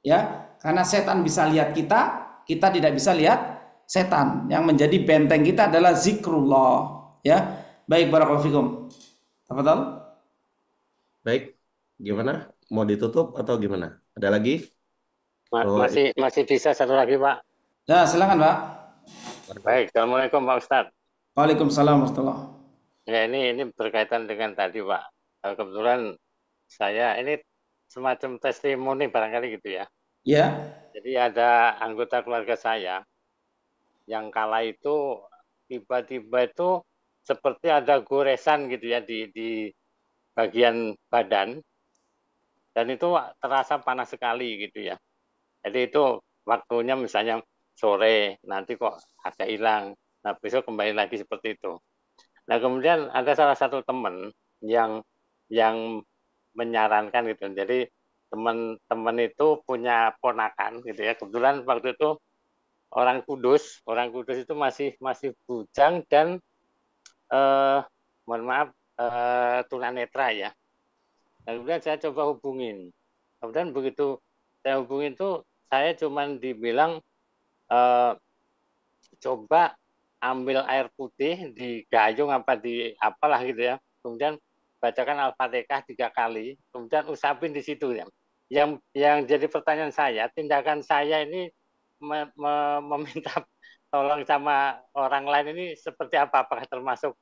Ya, karena setan bisa lihat kita tidak bisa lihat setan. Yang menjadi benteng kita adalah zikrullah, ya. Baik, barakallahu fikum. Tafadhal. Baik, gimana? Mau ditutup atau gimana? Ada lagi? Oh, Masih bisa satu lagi, Pak. Ya, silakan, Pak. Baik, Assalamualaikum Pak Ustadz. Waalaikumsalam warahmatullahi. Ya, ini berkaitan dengan tadi, Pak. Kebetulan saya ini semacam testimoni barangkali gitu ya. Ya, Jadi ada anggota keluarga saya yang kala itu tiba-tiba itu seperti ada goresan gitu ya di bagian badan, dan itu terasa panas sekali gitu ya. Jadi itu waktunya misalnya sore, nanti kok agak hilang. Nah, besok kembali lagi seperti itu. Nah, kemudian ada salah satu teman yang yang menyarankan gitu. Jadi teman-teman itu punya ponakan gitu ya. Kebetulan waktu itu orang Kudus itu masih masih bujang dan mohon maaf tunanetra ya. Nah, kemudian saya coba hubungin. Kemudian begitu saya hubungin itu saya cuman dibilang eh, coba ambil air putih di gayung apa di apalah gitu ya. Kemudian bacakan Al-Fatihah 3 kali, kemudian usapin di situ ya. Yang jadi pertanyaan saya, tindakan saya ini meminta tolong sama orang lain ini seperti apa? Apakah termasuk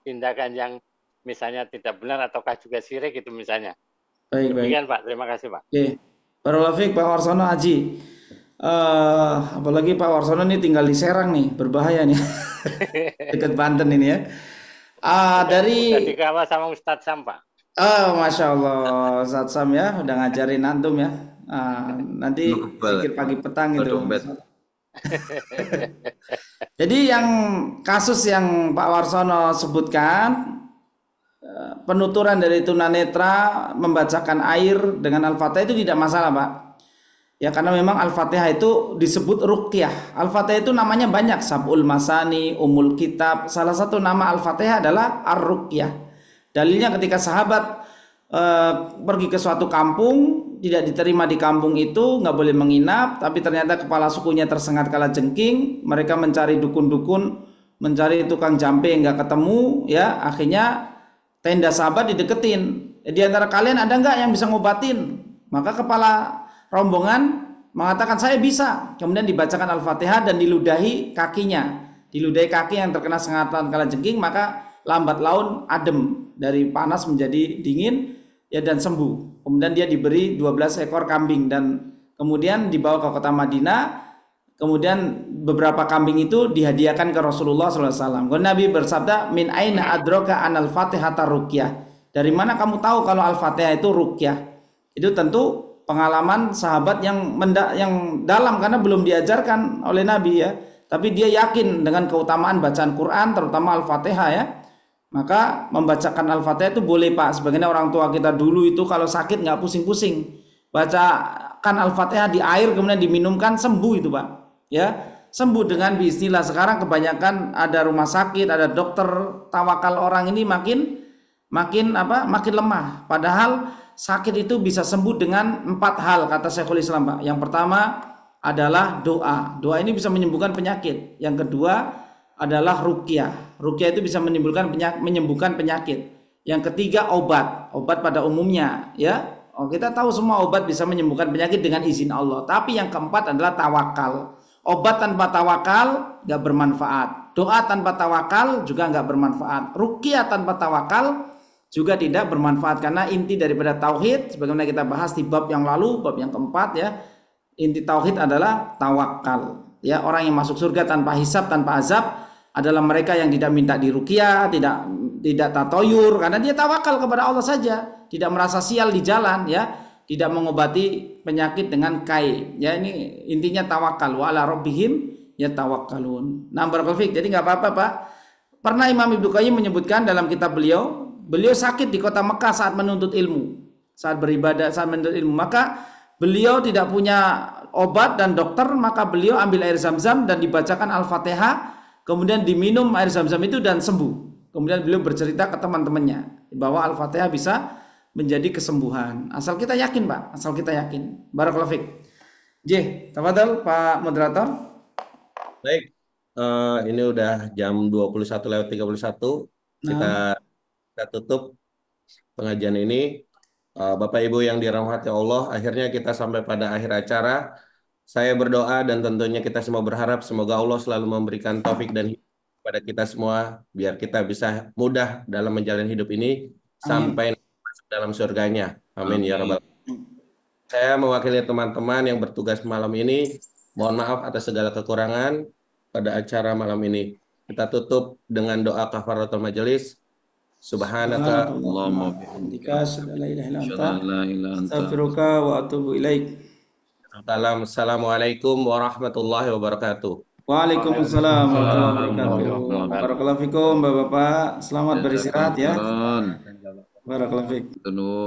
tindakan yang misalnya tidak benar ataukah juga syirik gitu misalnya? baik. Demikian Pak, terima kasih Pak. Oke. Barakallahu Pak Warsono Haji. Apalagi Pak Warsono ini tinggal di Serang nih, berbahaya nih. Dekat Banten ini ya. Dari Udah dikawal sama Ustadz Sam Pak. Masya Allah, Ustadz Sam ya, udah ngajarin antum ya. Nanti pikir pagi petang gitu. Jadi yang kasus yang Pak Warsono sebutkan, penuturan dari tunanetra membacakan air dengan Al-Fatihah itu tidak masalah, Pak. Ya karena memang Al-Fatihah itu disebut ruqyah. Al-Fatihah itu namanya banyak, Sab'ul Masani, Umul Kitab. Salah satu nama Al-Fatihah adalah Ar-Ruqyah. Dalilnya ketika sahabat pergi ke suatu kampung, tidak diterima di kampung itu, nggak boleh menginap, tapi ternyata kepala sukunya tersengat kalajengking. Mereka mencari dukun-dukun, mencari tukang jampe, nggak ketemu, ya akhirnya tenda sahabat dideketin. Di antara kalian ada nggak yang bisa ngobatin? Maka kepala rombongan mengatakan saya bisa. Kemudian dibacakan Al-Fatihah dan diludahi kakinya. Diludahi kaki yang terkena sengatan kalajengking, maka lambat laun adem, dari panas menjadi dingin ya dan sembuh. Kemudian dia diberi 12 ekor kambing dan kemudian dibawa ke kota Madinah. Kemudian beberapa kambing itu dihadiahkan ke Rasulullah SAW. Kemudian Nabi bersabda, min aina adroka anal fatihata ruqyah. Dari mana kamu tahu kalau Al-Fatihah itu ruqyah? Itu tentu pengalaman sahabat yang dalam karena belum diajarkan oleh Nabi ya. Tapi dia yakin dengan keutamaan bacaan Quran, terutama Al-Fatihah ya. Maka membacakan Al-Fatihah itu boleh Pak. Sebagaimana orang tua kita dulu itu kalau sakit nggak pusing-pusing, bacakan Al-Fatihah di air kemudian diminumkan, sembuh itu Pak. Ya, sembuh dengan bismillah. Sekarang kebanyakan ada rumah sakit, ada dokter, tawakal orang ini makin lemah. Padahal sakit itu bisa sembuh dengan 4 hal kata Syekhul Islam Pak. Yang pertama adalah doa. Doa ini bisa menyembuhkan penyakit. Yang kedua adalah ruqyah. Ruqyah itu bisa menyembuhkan penyakit. Yang ketiga obat pada umumnya ya. Kita tahu semua obat bisa menyembuhkan penyakit dengan izin Allah. Tapi yang keempat adalah tawakal. Obat tanpa tawakal gak bermanfaat. Doa tanpa tawakal juga gak bermanfaat. Ruqyah tanpa tawakal juga tidak bermanfaat, karena inti daripada tauhid sebagaimana kita bahas di bab yang lalu, bab yang keempat ya, inti tauhid adalah tawakal ya. Orang yang masuk surga tanpa hisab, tanpa azab adalah mereka yang tidak minta diruqyah, tidak tatoyur, karena dia tawakal kepada Allah saja, tidak merasa sial di jalan ya, tidak mengobati penyakit dengan kai ya. Ini intinya tawakal, wa ala rabbihim yatawakkalun. Nah, barakallahu. Jadi nggak apa-apa Pak. Pernah Imam Ibnu Qayyim menyebutkan dalam kitab beliau sakit di kota Mekah saat menuntut ilmu, saat beribadah, saat menuntut ilmu. Maka beliau tidak punya obat dan dokter, maka beliau ambil air zam-zam dan dibacakan Al-Fatihah, kemudian diminum air zam-zam itu dan sembuh. Kemudian beliau bercerita ke teman-temannya bahwa Al-Fatihah bisa menjadi kesembuhan. Asal kita yakin Pak, asal kita yakin. Barakallahu fiik. Tafadhol Pak moderator. Baik, ini udah jam 21:31. Kita tutup pengajian ini. Bapak Ibu yang dirahmati Allah, akhirnya kita sampai pada akhir acara. Saya berdoa dan tentunya kita semua berharap semoga Allah selalu memberikan taufik dan hidayah kepada kita semua biar kita bisa mudah dalam menjalani hidup ini Amin. sampai masuk dalam surganya. Amin ya Amin. rabbal. Saya mewakili teman-teman yang bertugas malam ini. Mohon maaf atas segala kekurangan pada acara malam ini. Kita tutup dengan doa kafaratul majelis. Subhanaka Subhanakallahumma wa bihamdika asyhadu an la ilaha illa anta Asyhadu an la ilaha illa anta astaghfiruka wa atubu ilaik. Assalamualaikum warahmatullahi wabarakatuh. Waalaikumsalam warahmatullahi Waalaikumsalam wabarakatuh. warahmatullahi Barakallahu fikum Bapak-bapak. Selamat beristirahat ya. wabarakatuh. Barakallahu fikum. Tunuk.